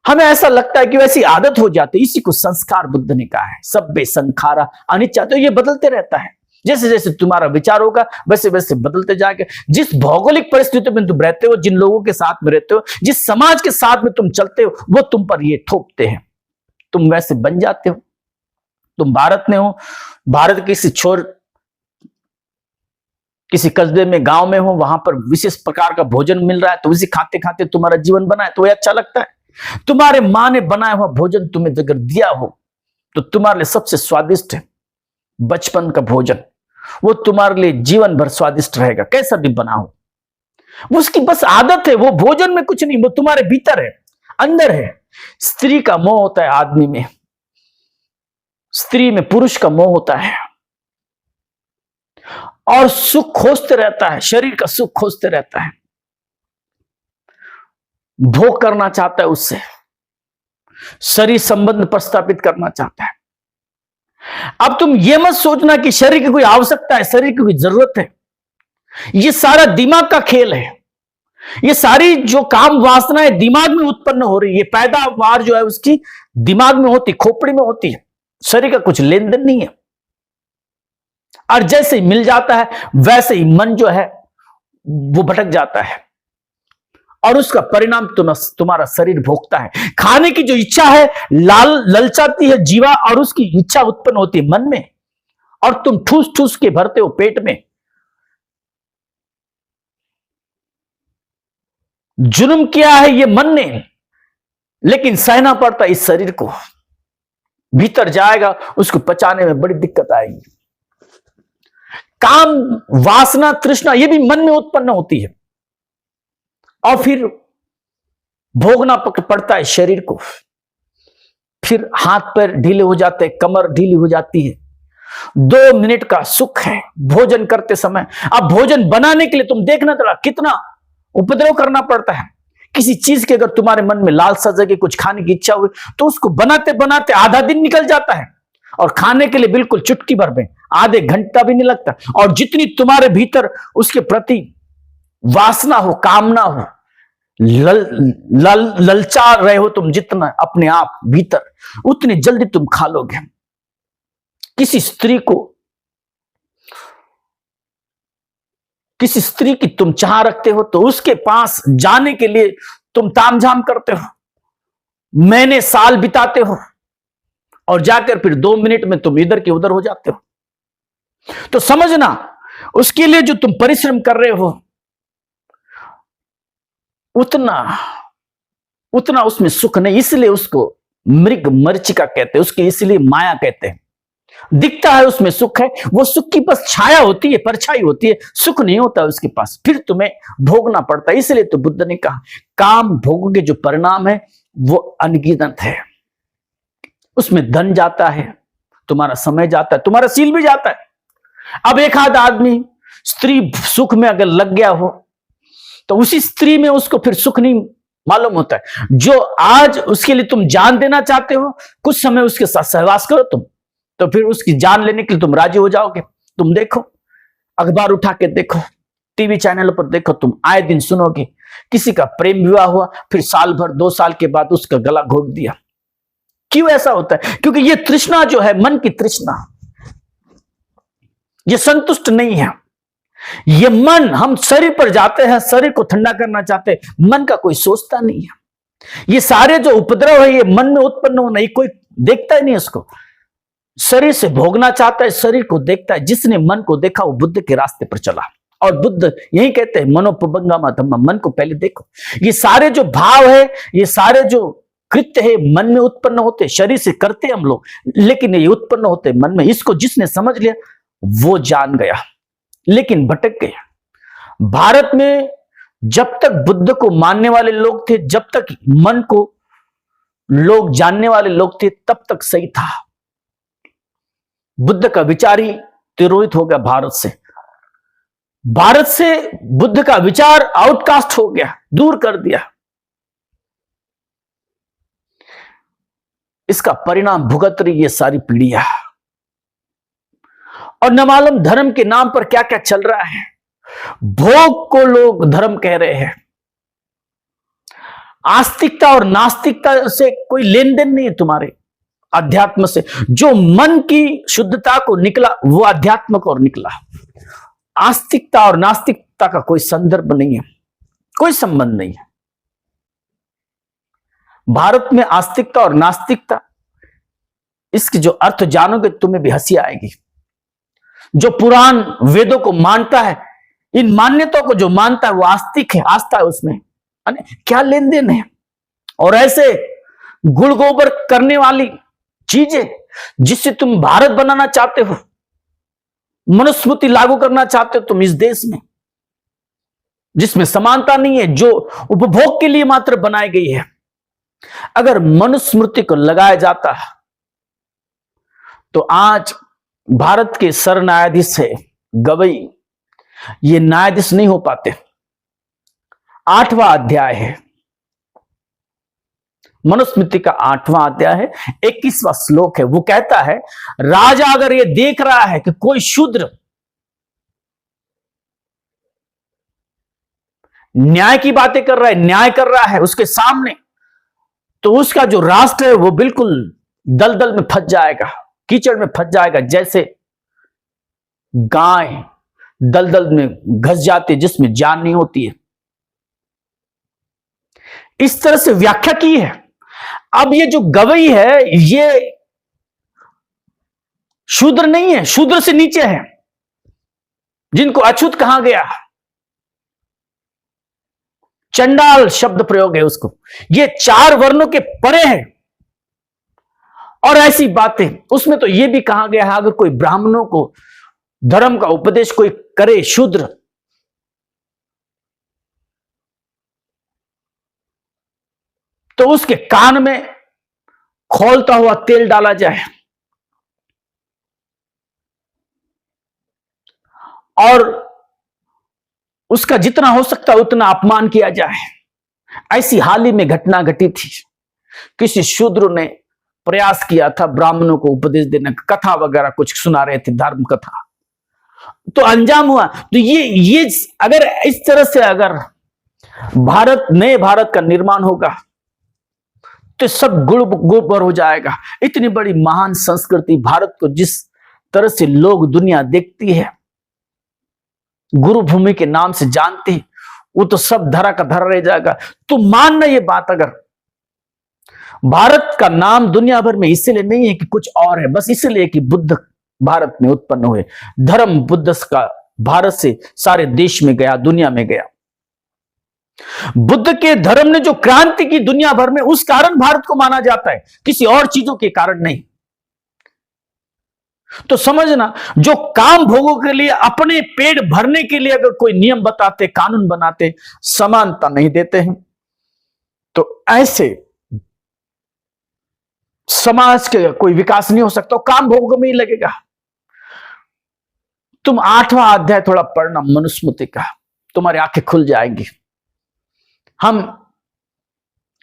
हमें ऐसा लगता है कि वैसी आदत हो जाती है। इसी को संस्कार बुद्ध ने कहा है, सब्बे संखारा अनिच्चा। तो ये बदलते रहता है, जैसे जैसे तुम्हारा विचार होगा वैसे वैसे बदलते जाएगा। जिस भौगोलिक परिस्थिति में तुम रहते हो, जिन लोगों के साथ में रहते हो, जिस समाज के साथ में तुम चलते हो, वो तुम पर ये थोपते हैं, तुम वैसे बन जाते हो। तुम भारत में हो, भारत के किसी छोर किसी कस्बे में, गांव में हो, वहां पर विशेष प्रकार का भोजन मिल रहा है, तो उसे खाते खाते तुम्हारा जीवन बना है तो वह अच्छा लगता है। तुम्हारे मां ने बनाया हुआ भोजन तुम्हें अगर दिया हो तो तुम्हारे लिए सबसे स्वादिष्ट है बचपन का भोजन, वो तुम्हारे लिए जीवन भर स्वादिष्ट रहेगा, कैसा भी बना हो। उसकी बस आदत है, वो भोजन में कुछ नहीं, वो तुम्हारे भीतर है, अंदर है। स्त्री का मोह होता है आदमी में, स्त्री में पुरुष का मोह होता है, और सुख खोजते रहता है, शरीर का सुख खोजते रहता है, भोग करना चाहता है, उससे शरीर संबंध प्रस्थापित करना चाहता है। अब तुम ये मत सोचना कि शरीर की कोई आवश्यकता है, शरीर की कोई जरूरत है। ये सारा दिमाग का खेल है। ये सारी जो काम वासनाएं दिमाग में उत्पन्न हो रही है, पैदावार जो है उसकी दिमाग में होती, खोपड़ी में होती है, शरीर का कुछ लेन देन नहीं है। और जैसे ही मिल जाता है वैसे ही मन जो है वो भटक जाता है, और उसका परिणाम तुम्हारा शरीर भोगता है। खाने की जो इच्छा है ललचाती है जीवा, और उसकी इच्छा उत्पन्न होती है मन में, और तुम ठूस ठूस के भरते हो पेट में। जुल्म किया है ये मन ने, लेकिन सहना पड़ता इस शरीर को। भीतर जाएगा, उसको पचाने में बड़ी दिक्कत आएगी। काम, वासना, तृष्णा ये भी मन में उत्पन्न होती है, और फिर भोगना पड़ता है शरीर को। फिर हाथ पैर ढीले हो जाते हैं, कमर ढीली हो जाती है। 2 मिनट का सुख है भोजन करते समय। अब भोजन बनाने के लिए तुम देखना जरा कितना उपद्रव करना पड़ता है। किसी चीज के अगर तुम्हारे मन में लालसा जगे, कुछ खाने की इच्छा हुई, तो उसको बनाते बनाते आधा दिन निकल जाता है, और खाने के लिए बिल्कुल चुटकी भर में आधे घंटा भी नहीं लगता। और जितनी तुम्हारे भीतर उसके प्रति वासना हो, कामना हो, ललचा रहे हो तुम जितना अपने आप भीतर, उतनी जल्दी तुम खा लोगे। किसी स्त्री को किसी स्त्री की तुम चाह रखते हो तो उसके पास जाने के लिए तुम तामझाम करते हो, महीने साल बिताते हो, और जाकर फिर 2 मिनट में तुम इधर के उधर हो जाते हो। तो समझना, उसके लिए जो तुम परिश्रम कर रहे हो उतना उसमें सुख नहीं। इसलिए उसको मृग मरीचिका कहते हैं, उसकी इसलिए माया कहते हैं। दिखता है उसमें सुख है, वो सुख की बस छाया होती है, परछाई होती है, सुख नहीं होता उसके पास, फिर तुम्हें भोगना पड़ता है। इसलिए तो बुद्ध ने कहा काम भोग के जो परिणाम है वो अनगिनत है। उसमें धन जाता है, तुम्हारा समय जाता है, तुम्हारा सील भी जाता है। अब एक आध आदमी स्त्री सुख में अगर लग गया हो तो उसी स्त्री में उसको फिर सुख नहीं मालूम होता है। जो आज उसके लिए तुम जान देना चाहते हो, कुछ समय उसके साथ सहवास करो तुम, तो फिर उसकी जान लेने के लिए तुम राजी हो जाओगे। तुम देखो, अखबार उठा के देखो, टीवी चैनल पर देखो, तुम आए दिन सुनोगे किसी का प्रेम विवाह हुआ, फिर साल भर 2 साल के बाद उसका गला घोट दिया। क्यों ऐसा होता है? क्योंकि ये तृष्णा जो है, मन की तृष्णा, ये संतुष्ट नहीं है। ये मन, हम शरीर पर जाते हैं, शरीर को ठंडा करना चाहते हैं, मन का कोई सोचता नहीं है। ये सारे जो उपद्रव है ये मन में उत्पन्न होना, ये कोई देखता ही नहीं उसको। शरीर से भोगना चाहता है, शरीर को देखता है। जिसने मन को देखा वो बुद्ध के रास्ते पर चला। और बुद्ध यही कहते हैं मनोपबंगमा धम्मा, मन को पहले देखो। ये सारे जो भाव है, ये सारे जो कृत्य है मन में उत्पन्न होते, शरीर से करते हम लोग, लेकिन ये उत्पन्न होते मन में। इसको जिसने समझ लिया वो जान गया, लेकिन भटक गया। भारत में जब तक बुद्ध को मानने वाले लोग थे, जब तक मन को लोग जानने वाले लोग थे, तब तक सही था। बुद्ध का विचार ही तिरोहित हो गया भारत से। भारत से बुद्ध का विचार आउटकास्ट हो गया, दूर कर दिया। इसका परिणाम भुगत रही ये सारी पीढ़ियां। और न मालूम धर्म के नाम पर क्या क्या चल रहा है। भोग को लोग धर्म कह रहे हैं। आस्तिकता और नास्तिकता से कोई लेन देन नहीं है तुम्हारे अध्यात्म से। जो मन की शुद्धता को निकला वो अध्यात्म को और निकला। आस्तिकता और नास्तिकता का कोई संदर्भ नहीं है, कोई संबंध नहीं है। भारत में आस्तिकता और नास्तिकता, इसके जो अर्थ जानोगे तुम्हें भी हंसी आएगी। जो पुराण वेदों को मानता है, इन मान्यताओं को जो मानता है वो आस्तिक है, आस्था है उसमें, क्या लेन देन है। और ऐसे गुड़ गोबर करने वाली चीजें जिससे तुम भारत बनाना चाहते हो, मनुस्मृति लागू करना चाहते हो तुम इस देश में, जिसमें समानता नहीं है, जो उपभोग के लिए मात्र बनाई गई है। अगर मनुस्मृति को लगाया जाता तो आज भारत के सर न्यायाधीश है गवई, ये न्यायाधीश नहीं हो पाते। 8वां अध्याय है मनुस्मृति का, 8वां अध्याय है, 21वां श्लोक है। वो कहता है राजा अगर ये देख रहा है कि कोई शूद्र न्याय की बातें कर रहा है, न्याय कर रहा है उसके सामने, तो उसका जो राष्ट्र है वो बिल्कुल दलदल में फंस जाएगा, कीचड़ में फंस जाएगा। जैसे गाय दलदल में घस जाती है जिसमें जान नहीं होती है, इस तरह से व्याख्या की है। अब ये जो गवई है ये शूद्र नहीं है, शूद्र से नीचे है, जिनको अछूत कहा गया। चंडाल शब्द प्रयोग है उसको, ये 4 वर्णों के परे है। और ऐसी बातें उसमें तो ये भी कहा गया है अगर कोई ब्राह्मणों को धर्म का उपदेश कोई करे शूद्र, तो उसके कान में खौलता हुआ तेल डाला जाए और उसका जितना हो सकता है उतना अपमान किया जाए। ऐसी हाल ही में घटना घटी थी, किसी शूद्र ने प्रयास किया था ब्राह्मणों को उपदेश देने का, कथा वगैरह कुछ सुना रहे थे, धर्म कथा, तो अंजाम हुआ। तो ये अगर इस तरह से अगर नए भारत का निर्माण होगा तो सब गुड़ हो जाएगा। इतनी बड़ी महान संस्कृति भारत को जिस तरह से लोग दुनिया देखती है, गुरु भूमि के नाम से जानते हैं, वो तो सब धरा का धरा रह जाएगा। तो मानना ये बात, अगर भारत का नाम दुनिया भर में इसलिए नहीं है कि कुछ और है, बस इसलिए कि बुद्ध भारत में उत्पन्न हुए, धर्म बुद्ध का भारत से सारे देश में गया, दुनिया में गया। बुद्ध के धर्म ने जो क्रांति की दुनिया भर में, उस कारण भारत को माना जाता है, किसी और चीजों के कारण नहीं। तो समझना, जो काम भोगों के लिए, अपने पेट भरने के लिए अगर कोई नियम बताते, कानून बनाते, समानता नहीं देते हैं, तो ऐसे समाज के कोई विकास नहीं हो सकता, काम भोगों में ही लगेगा। तुम 8वां अध्याय थोड़ा पढ़ना मनुस्मृति का, तुम्हारी आंखें खुल जाएंगी। हम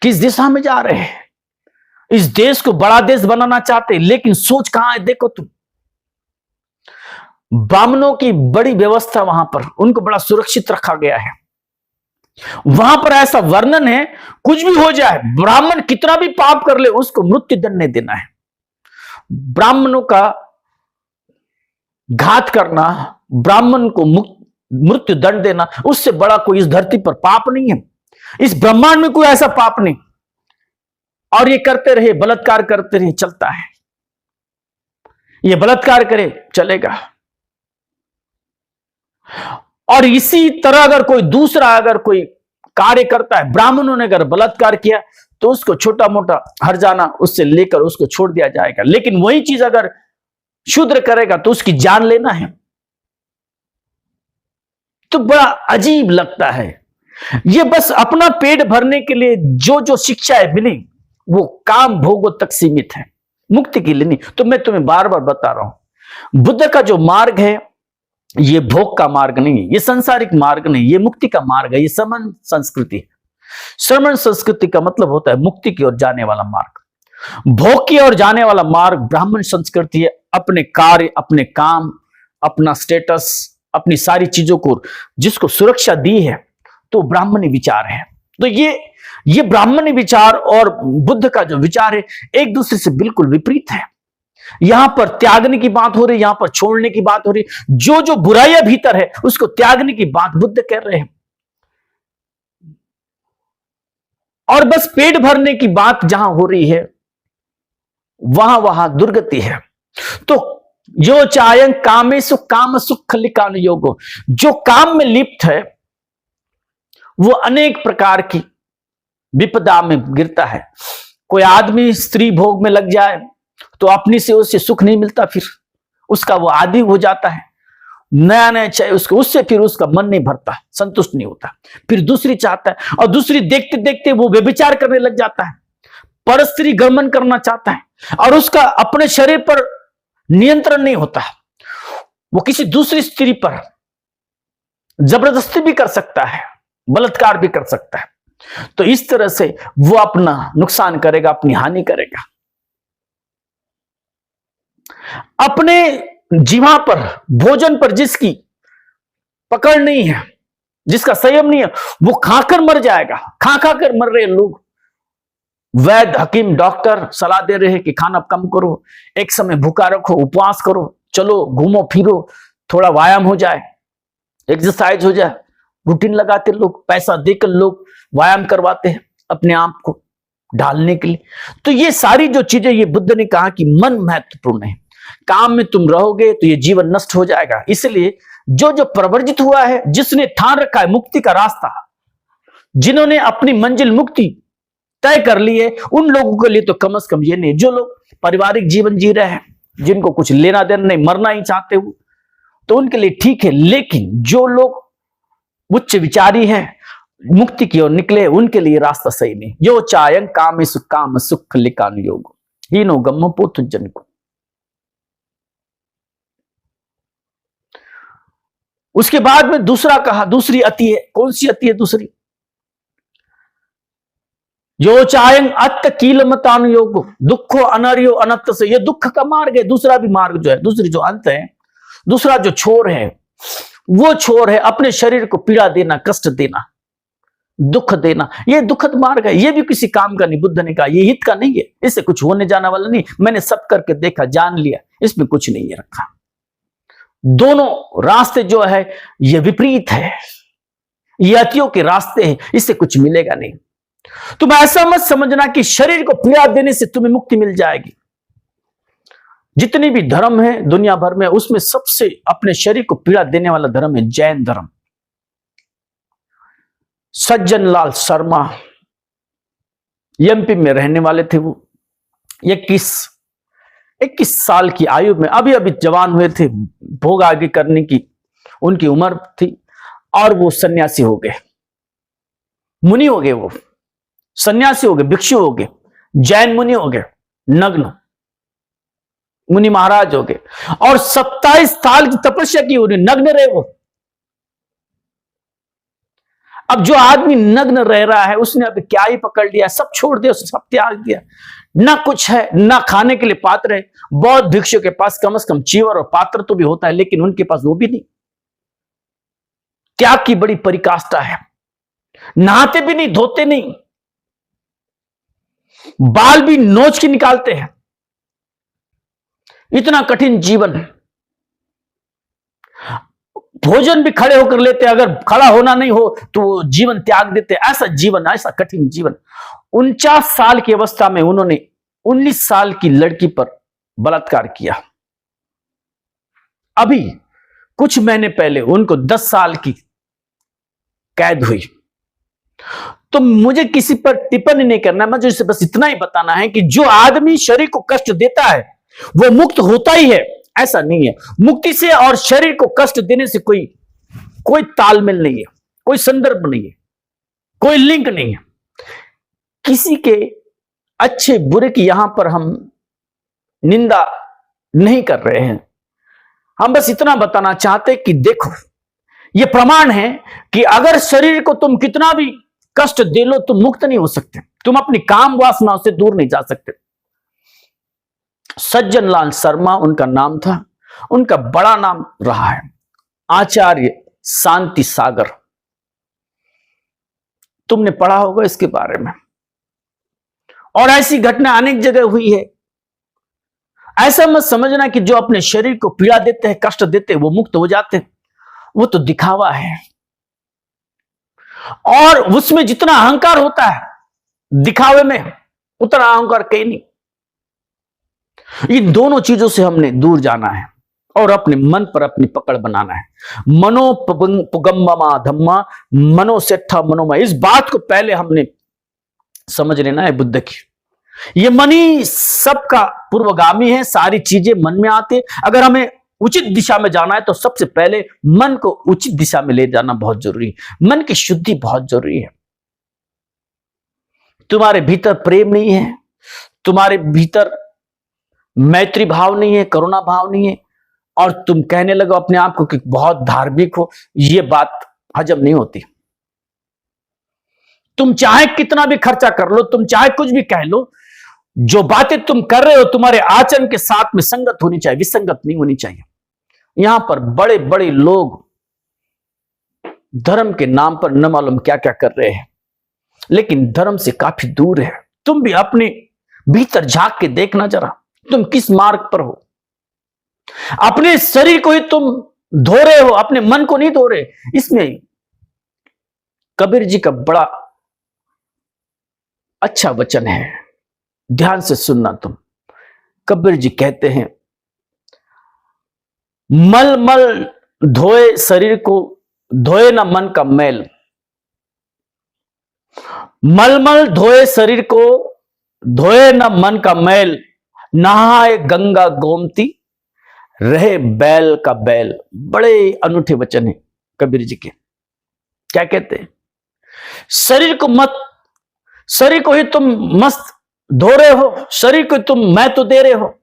किस दिशा में जा रहे हैं? इस देश को बड़ा देश बनाना चाहते हैं, लेकिन सोच कहां है? देखो तुम, ब्राह्मणों की बड़ी व्यवस्था वहां पर, उनको बड़ा सुरक्षित रखा गया है। वहां पर ऐसा वर्णन है, कुछ भी हो जाए, ब्राह्मण कितना भी पाप कर ले, उसको मृत्यु दंड नहीं देना है। ब्राह्मणों का घात करना, ब्राह्मण को मृत्यु दंड देना, उससे बड़ा कोई इस धरती पर पाप नहीं है। इस ब्रह्मांड में कोई ऐसा पाप नहीं। और ये करते रहे, बलात्कार करते रहे, चलता है। ये बलात्कार करे, चलेगा। और इसी तरह अगर कोई दूसरा अगर कोई कार्य करता है, ब्राह्मणों ने अगर बलात्कार किया तो उसको छोटा मोटा हर्जाना उससे लेकर उसको छोड़ दिया जाएगा। लेकिन वही चीज अगर शूद्र करेगा तो उसकी जान लेना है। तो बड़ा अजीब लगता है। ये बस अपना पेट भरने के लिए जो जो शिक्षाएं मिली वो काम भोगों तक सीमित है, मुक्ति के लिए नहीं। तो मैं तुम्हें बार बार बता रहा हूं, बुद्ध का जो मार्ग है ये भोग का मार्ग नहीं है, ये संसारिक मार्ग नहीं, ये मुक्ति का मार्ग है। ये श्रमण संस्कृति है। श्रमण संस्कृति का मतलब होता है मुक्ति की ओर जाने वाला मार्ग। भोग की ओर जाने वाला मार्ग ब्राह्मण संस्कृति है। अपने कार्य, अपने काम, अपना स्टेटस, अपनी सारी चीजों को जिसको सुरक्षा दी है, तो ब्राह्मणी विचार है। तो ये ब्राह्मणी विचार और बुद्ध का जो विचार है एक दूसरे से बिल्कुल विपरीत है। यहां पर त्यागने की बात हो रही, यहां पर छोड़ने की बात हो रही। जो जो बुराइयां भीतर है उसको त्यागने की बात बुद्ध कर रहे हैं। और बस पेट भरने की बात जहां हो रही है वहां दुर्गति है। तो जो चायं कामेषु काम सुख खलिकान योगो, जो काम में लिप्त है वो अनेक प्रकार की विपदा में गिरता है। कोई आदमी स्त्री भोग में लग जाए तो अपनी से उससे सुख नहीं मिलता, फिर उसका वो आदी हो जाता है। नया नया चाहिए उसको, उससे फिर उसका मन नहीं भरता, संतुष्ट नहीं होता। फिर दूसरी चाहता है और दूसरी देखते देखते वो व्यभिचार करने लग जाता है, पर स्त्री गमन करना चाहता है और उसका अपने शरीर पर नियंत्रण नहीं होता। वो किसी दूसरी स्त्री पर जबरदस्ती भी कर सकता है, बलात्कार भी कर सकता है। तो इस तरह से वो अपना नुकसान करेगा, अपनी हानि करेगा। अपने जीवा पर, भोजन पर जिसकी पकड़ नहीं है, जिसका संयम नहीं है, वो खाकर मर जाएगा। खा कर मर रहे लोग। वैद्य, हकीम, डॉक्टर सलाह दे रहे हैं कि खाना कम करो, एक समय भूखा रखो, उपवास करो, चलो घूमो फिरो, थोड़ा व्यायाम हो जाए, एक्सरसाइज हो जाए। रूटीन लगाते लोग, पैसा देकर लोग व्यायाम करवाते हैं अपने आप को ढालने के लिए। तो ये सारी जो चीजें, ये बुद्ध ने कहा कि मन महत्वपूर्ण है। काम में तुम रहोगे तो ये जीवन नष्ट हो जाएगा। इसलिए जो जो प्रवर्जित हुआ है, जिसने ठान रखा है मुक्ति का रास्ता, जिन्होंने अपनी मंजिल मुक्ति तय कर ली है, उन लोगों के लिए तो कम से कम ये नहीं। जो लोग पारिवारिक जीवन जी रहे हैं, जिनको कुछ लेना देना नहीं, मरना ही चाहते हो, तो उनके लिए ठीक है। लेकिन जो लोग उच्च विचारी है, मुक्ति की ओर निकले, उनके लिए रास्ता सही नहीं। जो चायं कामेषु काम सुख खलिकान योगो हीनो गम्म पोथु जन को। उसके बाद में दूसरा कहा, दूसरी अति है। कौन सी अति है दूसरी? यो चायं अत्त कीलमतान योगो दुखो अनर्यो अनत्त से। ये दुख का मार्ग है। दूसरा भी मार्ग जो है, दूसरी जो अंत है, दूसरा जो छोर है, वो छोर है अपने शरीर को पीड़ा देना, कष्ट देना, दुख देना। ये दुखद मार्ग है। ये भी किसी काम का नहीं। बुद्ध ने कहा ये हित का नहीं है, इससे कुछ होने जाने वाला नहीं। मैंने सब करके देखा, जान लिया, इसमें कुछ नहीं है रखा। दोनों रास्ते जो है ये विपरीत है, ये अतियों के रास्ते हैं, इससे कुछ मिलेगा नहीं। तुम ऐसा मत समझना कि शरीर को पीड़ा देने से तुम्हें मुक्ति मिल जाएगी। जितनी भी धर्म है दुनिया भर में, उसमें सबसे अपने शरीर को पीड़ा देने वाला धर्म है जैन धर्म। सज्जन लाल शर्मा एमपी में रहने वाले थे। वो 21 साल की आयु में अभी अभी जवान हुए थे, भोग आगे करने की उनकी उम्र थी, और वो सन्यासी हो गए, मुनि हो गए, वो सन्यासी हो गए, भिक्षु हो गए, जैन मुनि हो गए, नग्न मुनि महाराज हो गए, और 27 साल की तपस्या की, उन्हें नग्न रहे वो। अब जो आदमी नग्न रह रहा है उसने अब क्या ही पकड़ लिया, सब छोड़ दिया, सब त्याग दिया, ना कुछ है, ना खाने के लिए पात्र है। बौद्ध भिक्षु के पास कम से कम चीवर और पात्र तो भी होता है, लेकिन उनके पास वो भी नहीं। त्याग की बड़ी परिकाष्ठा है। नहाते भी नहीं, धोते नहीं, बाल भी नोच के निकालते हैं। इतना कठिन जीवन। भोजन भी खड़े होकर लेते, अगर खड़ा होना नहीं हो तो वो जीवन त्याग देते। ऐसा जीवन, ऐसा कठिन जीवन। 49 साल की अवस्था में उन्होंने 19 साल की लड़की पर बलात्कार किया। अभी कुछ महीने पहले उनको 10 साल की कैद हुई। तो मुझे किसी पर टिप्पणी नहीं करना, मुझे इसे बस इतना ही बताना है कि जो आदमी शरीर को कष्ट देता है वो मुक्त होता ही है, ऐसा नहीं है। मुक्ति से और शरीर को कष्ट देने से कोई तालमेल नहीं है, कोई संदर्भ नहीं है, कोई लिंक नहीं है। किसी के अच्छे बुरे की यहां पर हम निंदा नहीं कर रहे हैं। हम बस इतना बताना चाहते कि देखो, यह प्रमाण है कि अगर शरीर को तुम कितना भी कष्ट दे लो, तुम मुक्त नहीं हो सकते, तुम अपनी काम वासनाओं से दूर नहीं जा सकते। सज्जन लाल शर्मा उनका नाम था। उनका बड़ा नाम रहा है आचार्य शांति सागर। तुमने पढ़ा होगा इसके बारे में, और ऐसी घटना अनेक जगह हुई है। ऐसा मत समझना कि जो अपने शरीर को पीड़ा देते हैं, कष्ट देते हैं, वो मुक्त हो जाते हैं। वो तो दिखावा है, और उसमें जितना अहंकार होता है दिखावे में, उतना अहंकार कहीं नहीं। इन दोनों चीजों से हमने दूर जाना है और अपने मन पर अपनी पकड़ बनाना है। मनोपुगम्मा धम्मा मनो सेठा मनोमा, इस बात को पहले हमने समझ लेना है बुद्ध की। ये मन ही सबका पूर्वगामी है, सारी चीजें मन में आते। अगर हमें उचित दिशा में जाना है तो सबसे पहले मन को उचित दिशा में ले जाना बहुत जरूरी है। मन की शुद्धि बहुत जरूरी है। तुम्हारे भीतर प्रेम नहीं है, तुम्हारे भीतर मैत्री भाव नहीं है, करुणा भाव नहीं है, और तुम कहने लगो अपने आप को कि बहुत धार्मिक हो, यह बात हजम नहीं होती। तुम चाहे कितना भी खर्चा कर लो, तुम चाहे कुछ भी कह लो, जो बातें तुम कर रहे हो तुम्हारे आचरण के साथ में संगत होनी चाहिए, विसंगत नहीं होनी चाहिए। यहां पर बड़े बड़े लोग धर्म के नाम पर न मालूम क्या क्या कर रहे हैं, लेकिन धर्म से काफी दूर है। तुम भी अपने भीतर झांक के देखना जरा, तुम किस मार्ग पर हो। अपने शरीर को ही तुम धो रहे हो, अपने मन को नहीं धो रहे। इसमें कबीर जी का बड़ा अच्छा वचन है, ध्यान से सुनना तुम। कबीर जी कहते हैं, मल मल धोए शरीर को, धोए ना मन का मैल। मल मल धोए शरीर को, धोए ना मन का मैल। नहाए गंगा गोमती, रहे बैल का बैल। बड़े अनूठे वचन है कबीर जी के। क्या कहते हैं? शरीर को मत, शरीर को ही तुम मस्त धो रहे हो, शरीर को तुम मैं तो दे रहे हो,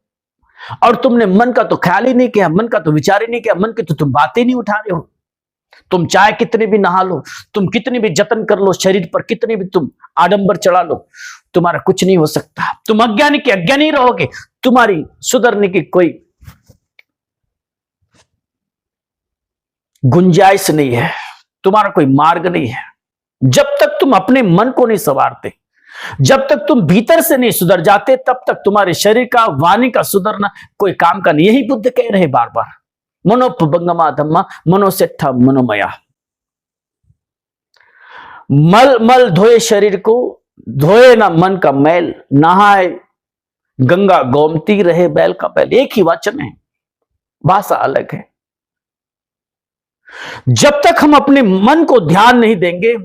और तुमने मन का तो ख्याल ही नहीं किया, मन का तो विचार ही नहीं किया, मन की तो तुम बातें नहीं उठा रहे हो। तुम चाहे कितने भी नहा लो, तुम कितने भी जतन कर लो, शरीर पर कितने भी तुम आडंबर चढ़ा लो, तुम्हारा कुछ नहीं हो सकता। तुम अज्ञानी के अज्ञानी रहोगे, तुम्हारी सुधरने की कोई गुंजाइश नहीं है, तुम्हारा कोई मार्ग नहीं है। जब तक तुम अपने मन को नहीं संवारते, जब तक तुम भीतर से नहीं सुधर जाते, तब तक तुम्हारे शरीर का, वाणी का सुधरना कोई काम का नहीं। यही बुद्ध कह रहे बार बार, मनोपभंगमा धम्मा मनोसेट्ठा मनोमया। मल मल धोए शरीर को, धोए ना मन का मैल, नहाए गंगा गोमती, रहे बैल का बैल। एक ही वचन है, भाषा अलग है। जब तक हम अपने मन को ध्यान नहीं देंगे,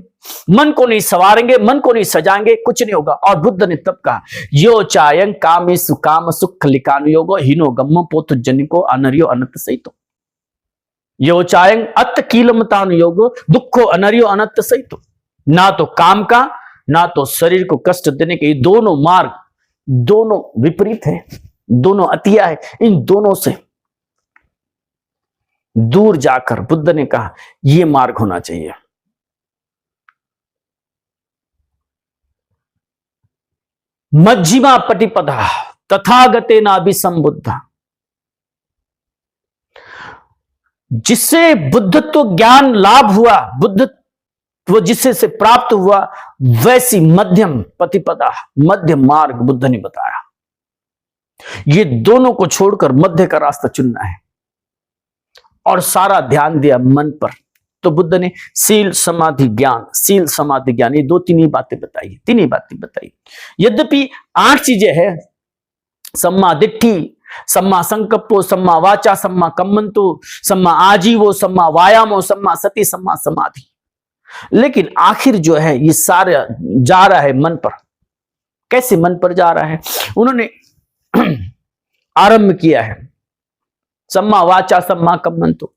मन को नहीं संवारेंगे, मन को नहीं सजाएंगे, कुछ नहीं होगा। और बुद्ध ने तब कहा, यो चायं कामेषु काम सुख लिकानुयोगो हीनो गम्म पोत जनिको अनर्यो अनंत सहितो। यो चायं अत कीलमतानुयोगो दुखो अनर्यो अनंत सहितो। ना तो काम का, ना तो शरीर को कष्ट देने के, ये दोनों मार्ग दोनों विपरीत है, दोनों अतिया है। इन दोनों से दूर जाकर बुद्ध ने कहा यह मार्ग होना चाहिए। मज्जिमा पटिपदा तथागते नाभिसंबुद्धा। जिससे बुद्धत्व ज्ञान लाभ हुआ, बुद्धत्व जिससे से प्राप्त हुआ, वैसी मध्यम पतिपदा, मध्य मार्ग बुद्ध ने बताया। ये दोनों को छोड़कर मध्य का रास्ता चुनना है और सारा ध्यान दिया मन पर। तो बुद्ध ने सील समाधि ज्ञान, सील समाधि ज्ञान, ये तीन ही बातें बताई। यद्यपि 8 चीजें हैं, सम्मा दिट्ठी, सम्मा संकप्पो, सम्मा वाचा, सम्मा कम्मंतो, सम्मा आजीवो, सम्मा वायामो, सम्मा सति, सम्मा समाधि। लेकिन आखिर जो है ये सारा जा रहा है मन पर। कैसे मन पर जा रहा है? उन्होंने आरंभ किया है सम्मा वाचा सम्मा कम्मंतो।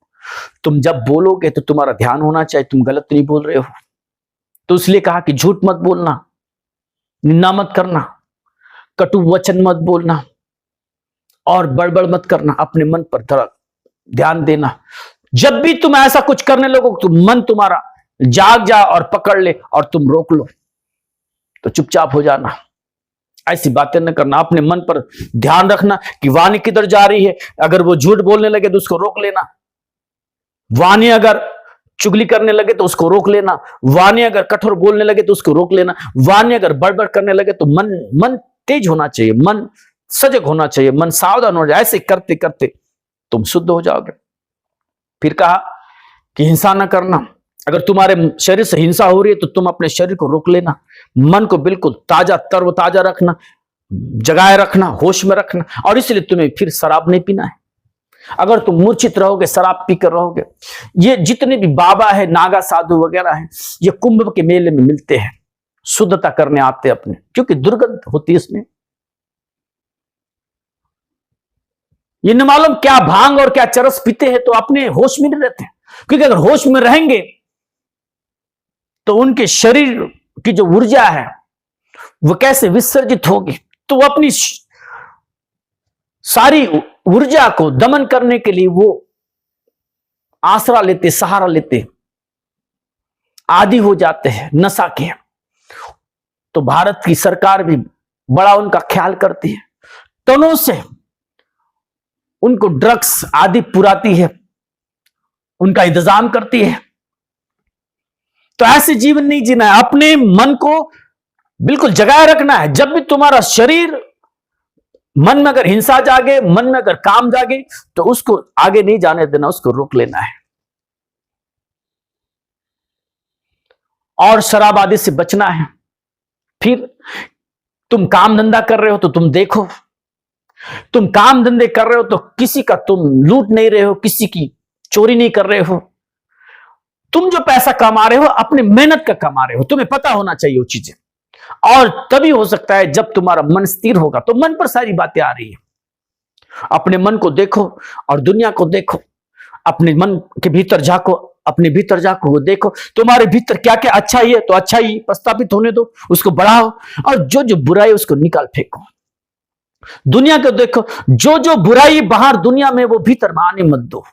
तुम जब बोलोगे तो तुम्हारा ध्यान होना चाहिए, तुम गलत नहीं बोल रहे हो। तो इसलिए कहा कि झूठ मत बोलना, निंदा मत करना, कटु वचन मत बोलना और बड़बड़ मत करना। अपने मन पर थोड़ा ध्यान देना। जब भी तुम ऐसा कुछ करने लगो तो मन तुम्हारा जाग जा और पकड़ ले और तुम रोक लो, तो चुपचाप हो जाना। ऐसी बातें न करना। अपने मन पर ध्यान रखना कि वाणी किधर जा रही है। अगर वो झूठ बोलने लगे तो उसको रोक लेना। वाणी अगर चुगली करने लगे तो उसको रोक लेना। वाणी अगर कठोर बोलने लगे तो उसको रोक लेना। वाणी अगर बड़बड़ करने लगे तो मन तेज होना चाहिए, मन सजग होना चाहिए, मन सावधान हो जाए। ऐसे करते करते तुम शुद्ध हो जाओगे। फिर कहा कि हिंसा न करना। अगर तुम्हारे शरीर से हिंसा हो रही है तो तुम अपने शरीर को रोक लेना। मन को बिल्कुल ताजा तरोताजा रखना, जगाए रखना, होश में रखना। और इसलिए तुम्हें फिर शराब नहीं पीना है। अगर तुम मूर्छित रहोगे, शराब पीकर रहोगे। ये जितने भी बाबा है, नागा साधु वगैरह है, ये कुंभ के मेले में मिलते हैं, शुद्धता करने आते हैं अपने, क्योंकि दुर्गंध होती है इसमें। ये न मालूम क्या भांग और क्या चरस पीते हैं, तो अपने होश में नहीं रहते। क्योंकि अगर होश में रहेंगे तो उनके शरीर की जो ऊर्जा है वो कैसे विसर्जित होगी। तो वो अपनी सारी ऊर्जा को दमन करने के लिए वो आसरा लेते, सहारा लेते, आदी हो जाते हैं नशा के। तो भारत की सरकार भी बड़ा उनका ख्याल करती है, तनों से उनको ड्रग्स आदि पुराती है, उनका इंतजाम करती है। तो ऐसे जीवन नहीं जीना है। अपने मन को बिल्कुल जगाए रखना है। जब भी तुम्हारा शरीर, मन में अगर हिंसा जागे, मन में अगर काम जागे, तो उसको आगे नहीं जाने देना, उसको रोक लेना है। और शराब आदि से बचना है। फिर तुम काम धंधा कर रहे हो तो तुम देखो, तुम काम धंधे कर रहे हो तो किसी का तुम लूट नहीं रहे हो, किसी की चोरी नहीं कर रहे हो। तुम जो पैसा कमा रहे हो अपने मेहनत का कमा रहे हो, तुम्हें पता होना चाहिए वो चीजें। और तभी हो सकता है जब तुम्हारा मन स्थिर होगा। तो मन पर सारी बातें आ रही है। अपने मन को देखो और दुनिया को देखो। अपने मन के भीतर झांको, अपने भीतर जाको, वो देखो तुम्हारे भीतर क्या क्या अच्छा ही है तो अच्छा ही प्रस्तापित होने दो, उसको बढ़ाओ। और जो जो बुराई है उसको निकाल फेंको। दुनिया को देखो, जो जो बुराई बाहर दुनिया में वो भीतर में आने मत दो।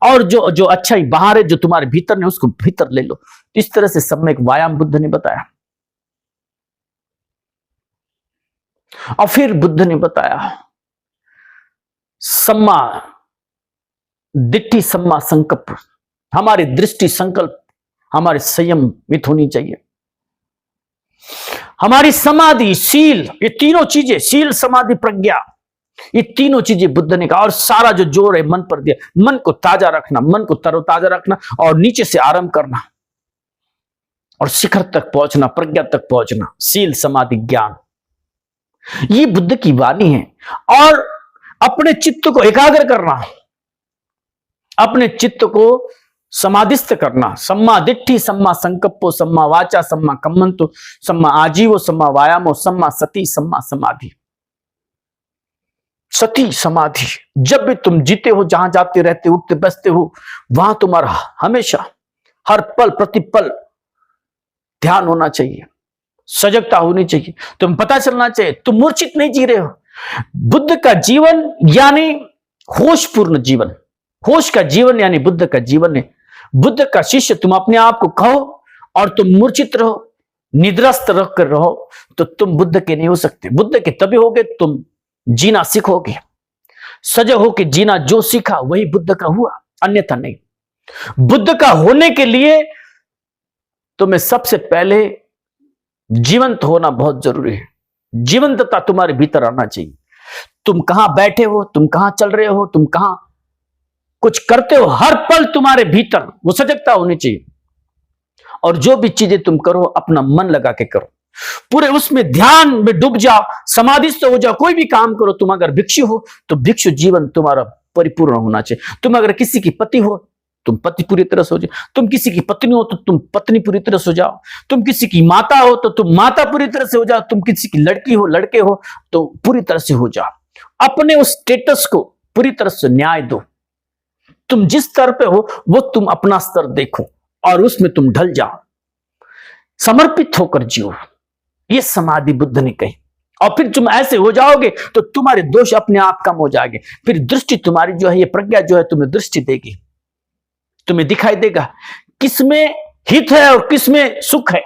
और जो जो अच्छा ही बाहर है, जो तुम्हारे भीतर ने, उसको भीतर ले लो। इस तरह से सब में एक व्यायाम बुद्ध ने बताया। और फिर बुद्ध ने बताया सम्मा दिट्ठी सम्मा संकल्प। हमारी दृष्टि, संकल्प, हमारे संयमित होनी चाहिए। हमारी समाधि, शील, ये तीनों चीजें, शील समाधि प्रज्ञा, ये तीनों चीजें बुद्ध ने कहा। और सारा जो जोर है मन पर दिया, मन को ताजा रखना, मन को तरोताजा रखना और नीचे से आरंभ करना और शिखर तक पहुंचना, प्रज्ञा तक पहुंचना, शील समाधि ज्ञान, ये बुद्ध की वाणी है। और अपने चित्त को एकाग्र करना, अपने चित्त को समाधिस्थ करना, सम्मा दिट्ठी, सम्मा संकप्पो, सम्मा वाचा, सम्मा कम्मंतो, सम्मा आजीवो, सम्मा वायामो, सम्मा सती, सम्मा समाधि। सती समाधि, जब भी तुम जीते हो, जहां जाते रहते उठते बसते हो, वहां तुम्हारा हमेशा हर पल प्रतिपल ध्यान होना चाहिए, सजगता होनी चाहिए, तुम पता चलना चाहिए तुम मूर्छित नहीं जी रहे हो। बुद्ध का जीवन यानी होशपूर्ण जीवन, होश का जीवन यानी बुद्ध का जीवन है। बुद्ध का शिष्य तुम अपने आप को कहो और तुम मूर्छित रहो, निद्रस्त रखकर रहो, तो तुम बुद्ध के नहीं हो सकते। बुद्ध के तभी होगे तुम जीना सीखोगे, सजग होके जीना, जो सीखा वही बुद्ध का हुआ, अन्यथा नहीं। बुद्ध का होने के लिए तुम्हें सबसे पहले जीवंत होना बहुत जरूरी है। जीवंतता तुम्हारे भीतर आना चाहिए। तुम कहां बैठे हो, तुम कहां चल रहे हो, तुम कहां कुछ करते हो, हर पल तुम्हारे भीतर वो सजगता होनी चाहिए। और जो भी चीजें तुम करो अपना मन लगा के करो, पूरे उसमें ध्यान में डूब जाओ, समाधिस्थ हो जाओ। कोई भी काम करो, तुम अगर भिक्षु हो तो भिक्षु जीवन तुम्हारा परिपूर्ण होना चाहिए। तुम अगर किसी की पति हो तुम पति पूरी तरह से हो जाओ, तुम किसी की पत्नी हो तो तुम पत्नी पूरी तरह से हो जाओ, तुम किसी की माता हो तो तुम माता पूरी तरह से हो जाओ, तुम किसी की लड़की हो लड़के हो तो पूरी तरह से हो जाओ। अपने उस स्टेटस को पूरी तरह से न्याय दो। तुम जिस स्तर पे हो वो तुम अपना स्तर देखो और उसमें तुम ढल जाओ, समर्पित होकर जियो। ये समाधि बुद्ध ने कही। और फिर तुम ऐसे हो जाओगे तो तुम्हारे दोष अपने आप कम हो जाएंगे। फिर दृष्टि तुम्हारी जो है, ये प्रज्ञा जो है तुम्हें दृष्टि देगी, तुम्हें दिखाई देगा किसमें हित है और किसमें सुख है,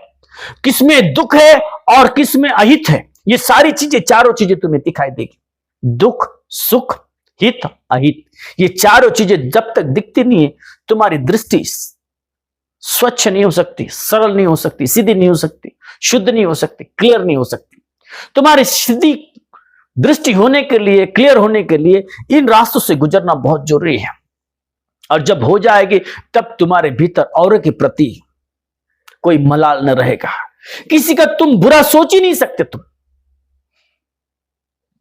किसमें दुख है और किसमें अहित है। ये सारी चीजें, चारों चीजें तुम्हें दिखाई देगी। दुख, सुख, हित, अहित, ये चारों चीजें जब तक दिखती नहीं है तुम्हारी दृष्टि स्वच्छ नहीं हो सकती, सरल नहीं हो सकती, सीधी नहीं हो सकती, शुद्ध नहीं हो सकती, क्लियर नहीं हो सकती। तुम्हारी सीधी दृष्टि होने के लिए, क्लियर होने के लिए इन रास्तों से गुजरना बहुत जरूरी है। और जब हो जाएगी तब तुम्हारे भीतर औरों के प्रति कोई मलाल न रहेगा। किसी का तुम बुरा सोच ही नहीं सकते।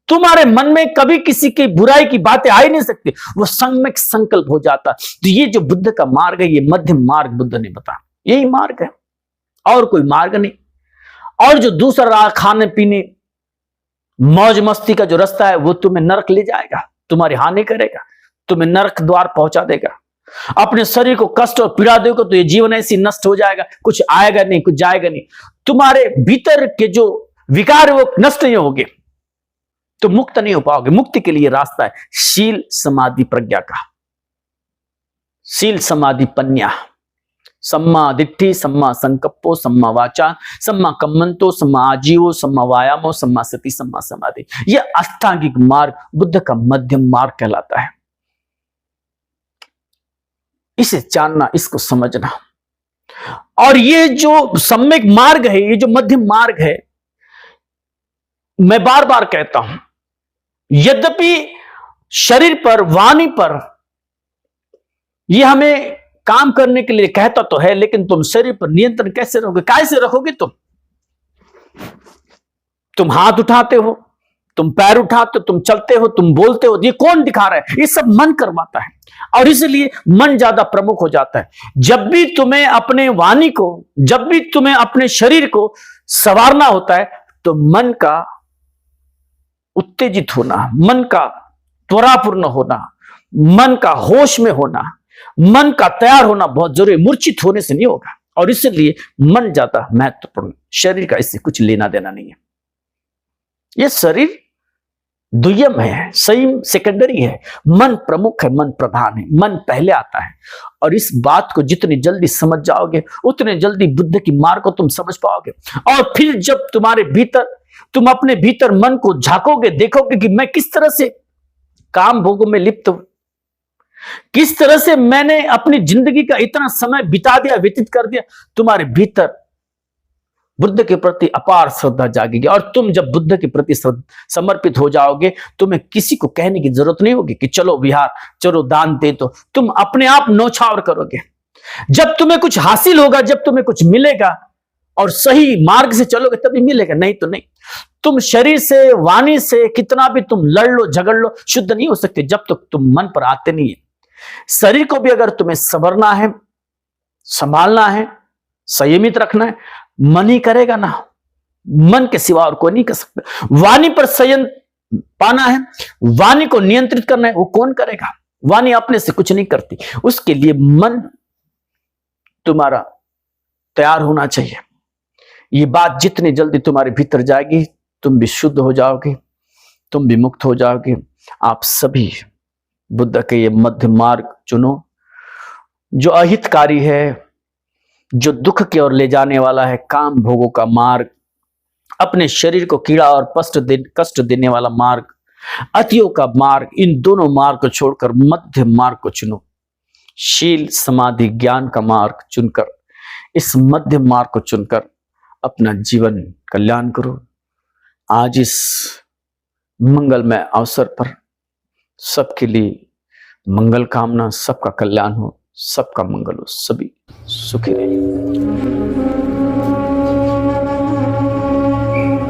तुम्हारे मन में कभी किसी की बुराई की बातें आ ही नहीं सकती। वो सम्यक संकल्प हो जाता। तो ये जो बुद्ध का मार्ग है, ये मध्यम मार्ग बुद्ध ने बताया, यही मार्ग है और कोई मार्ग नहीं। और जो दूसरा खाने पीने मौज मस्ती का जो रास्ता है वो तुम्हें नरक ले जाएगा, तुम्हारी हानि करेगा, तुम्हें नरक द्वार पहुंचा देगा। अपने शरीर को कष्ट और पीड़ा देगा तो ये जीवन ऐसी नष्ट हो जाएगा, कुछ आएगा नहीं, कुछ जाएगा नहीं। तुम्हारे भीतर के जो विकार है वो नष्ट नहीं होंगे, तो मुक्त नहीं हो पाओगे। मुक्ति के लिए रास्ता है शील समाधि प्रज्ञा का। शील समाधि पन्या, सम्मा दिट्ठी, सम्मा संकप्पो, सम्मा वाचा, सम्मा कम्मंतो, सम्मा आजीवो, सम्मा वायामो, सम्मा सती, सम्मा समाधि। यह अष्टांगिक मार्ग बुद्ध का मध्यम मार्ग कहलाता है। इसे जानना, इसको समझना। और ये जो सम्यक मार्ग है, ये जो मध्यम मार्ग है, मैं बार बार कहता हूं, यद्यपि शरीर पर, वाणी पर ये हमें काम करने के लिए कहता तो है, लेकिन तुम शरीर पर नियंत्रण कैसे रखोगे? कैसे रखोगे? तुम हाथ उठाते हो, तुम पैर उठाते हो, तुम चलते हो, तुम बोलते हो, ये कौन दिखा रहा है? ये सब मन करवाता है। और इसलिए मन ज्यादा प्रमुख हो जाता है। जब भी तुम्हें अपने वाणी को, जब भी तुम्हें अपने शरीर को संवारना होता है तो मन का उत्तेजित होना, मन का त्वरापूर्ण होना, मन का होश में होना, मन का तैयार होना बहुत जरूरी। मूर्छित होने से नहीं होगा। और इसलिए मन ज्यादा महत्वपूर्ण, शरीर का इससे कुछ लेना देना नहीं है। यह शरीर दुय्यम है, सही सेकेंडरी है, मन प्रमुख है, मन प्रधान है, मन पहले आता है। और इस बात को जितनी जल्दी समझ जाओगे उतने जल्दी बुद्ध की मार्ग को तुम समझ पाओगे। और फिर जब तुम्हारे भीतर, तुम अपने भीतर मन को झांकोगे, देखोगे कि मैं किस तरह से काम भोगों में लिप्त हूं, किस तरह से मैंने अपनी जिंदगी का इतना समय बिता दिया, व्यतीत कर दिया। तुम्हारे भीतर बुद्ध के प्रति अपार श्रद्धा जागेगी। और तुम जब बुद्ध के प्रति समर्पित हो जाओगे, तुम्हें किसी को कहने की जरूरत नहीं होगी कि चलो विहार, चलो दान दे दो। तुम अपने आप न्यौछावर करोगे। जब तुम्हें कुछ हासिल होगा, जब तुम्हें कुछ मिलेगा और सही मार्ग से चलोगे तभी मिलेगा, नहीं तो नहीं। तुम शरीर से, वाणी से कितना भी तुम लड़ लो, झगड़ लो, शुद्ध नहीं हो सकते जब तक तुम मन पर आते नहीं है। शरीर को भी अगर तुम्हें संवरना है, संभालना है, संयमित रखना है, मन ही करेगा ना। मन के सिवा और कोई नहीं कर सकता। वाणी पर संयम पाना है, वाणी को नियंत्रित करना है, वो कौन करेगा? वाणी अपने से कुछ नहीं करती, उसके लिए मन तुम्हारा तैयार होना चाहिए। ये बात जितनी जल्दी तुम्हारे भीतर जाएगी, तुम भी शुद्ध हो जाओगे, तुम भी मुक्त हो जाओगे। आप सभी बुद्ध के ये मध्य मार्ग चुनो, जो अहितकारी है, जो दुख की ओर ले जाने वाला है, काम भोगों का मार्ग, अपने शरीर को कीड़ा और कष्ट देने वाला मार्ग, अतियों का मार्ग। इन दोनों मार्ग को छोड़कर मध्य मार्ग को चुनो। शील, समाधि, ज्ञान का मार्ग चुनकर, इस मध्य मार्ग को चुनकर अपना जीवन कल्याण करो। आज इस मंगलमय अवसर पर सबके लिए मंगल कामना, सबका कल्याण हो, सबका मंगल हो, सभी सुखी रहिए।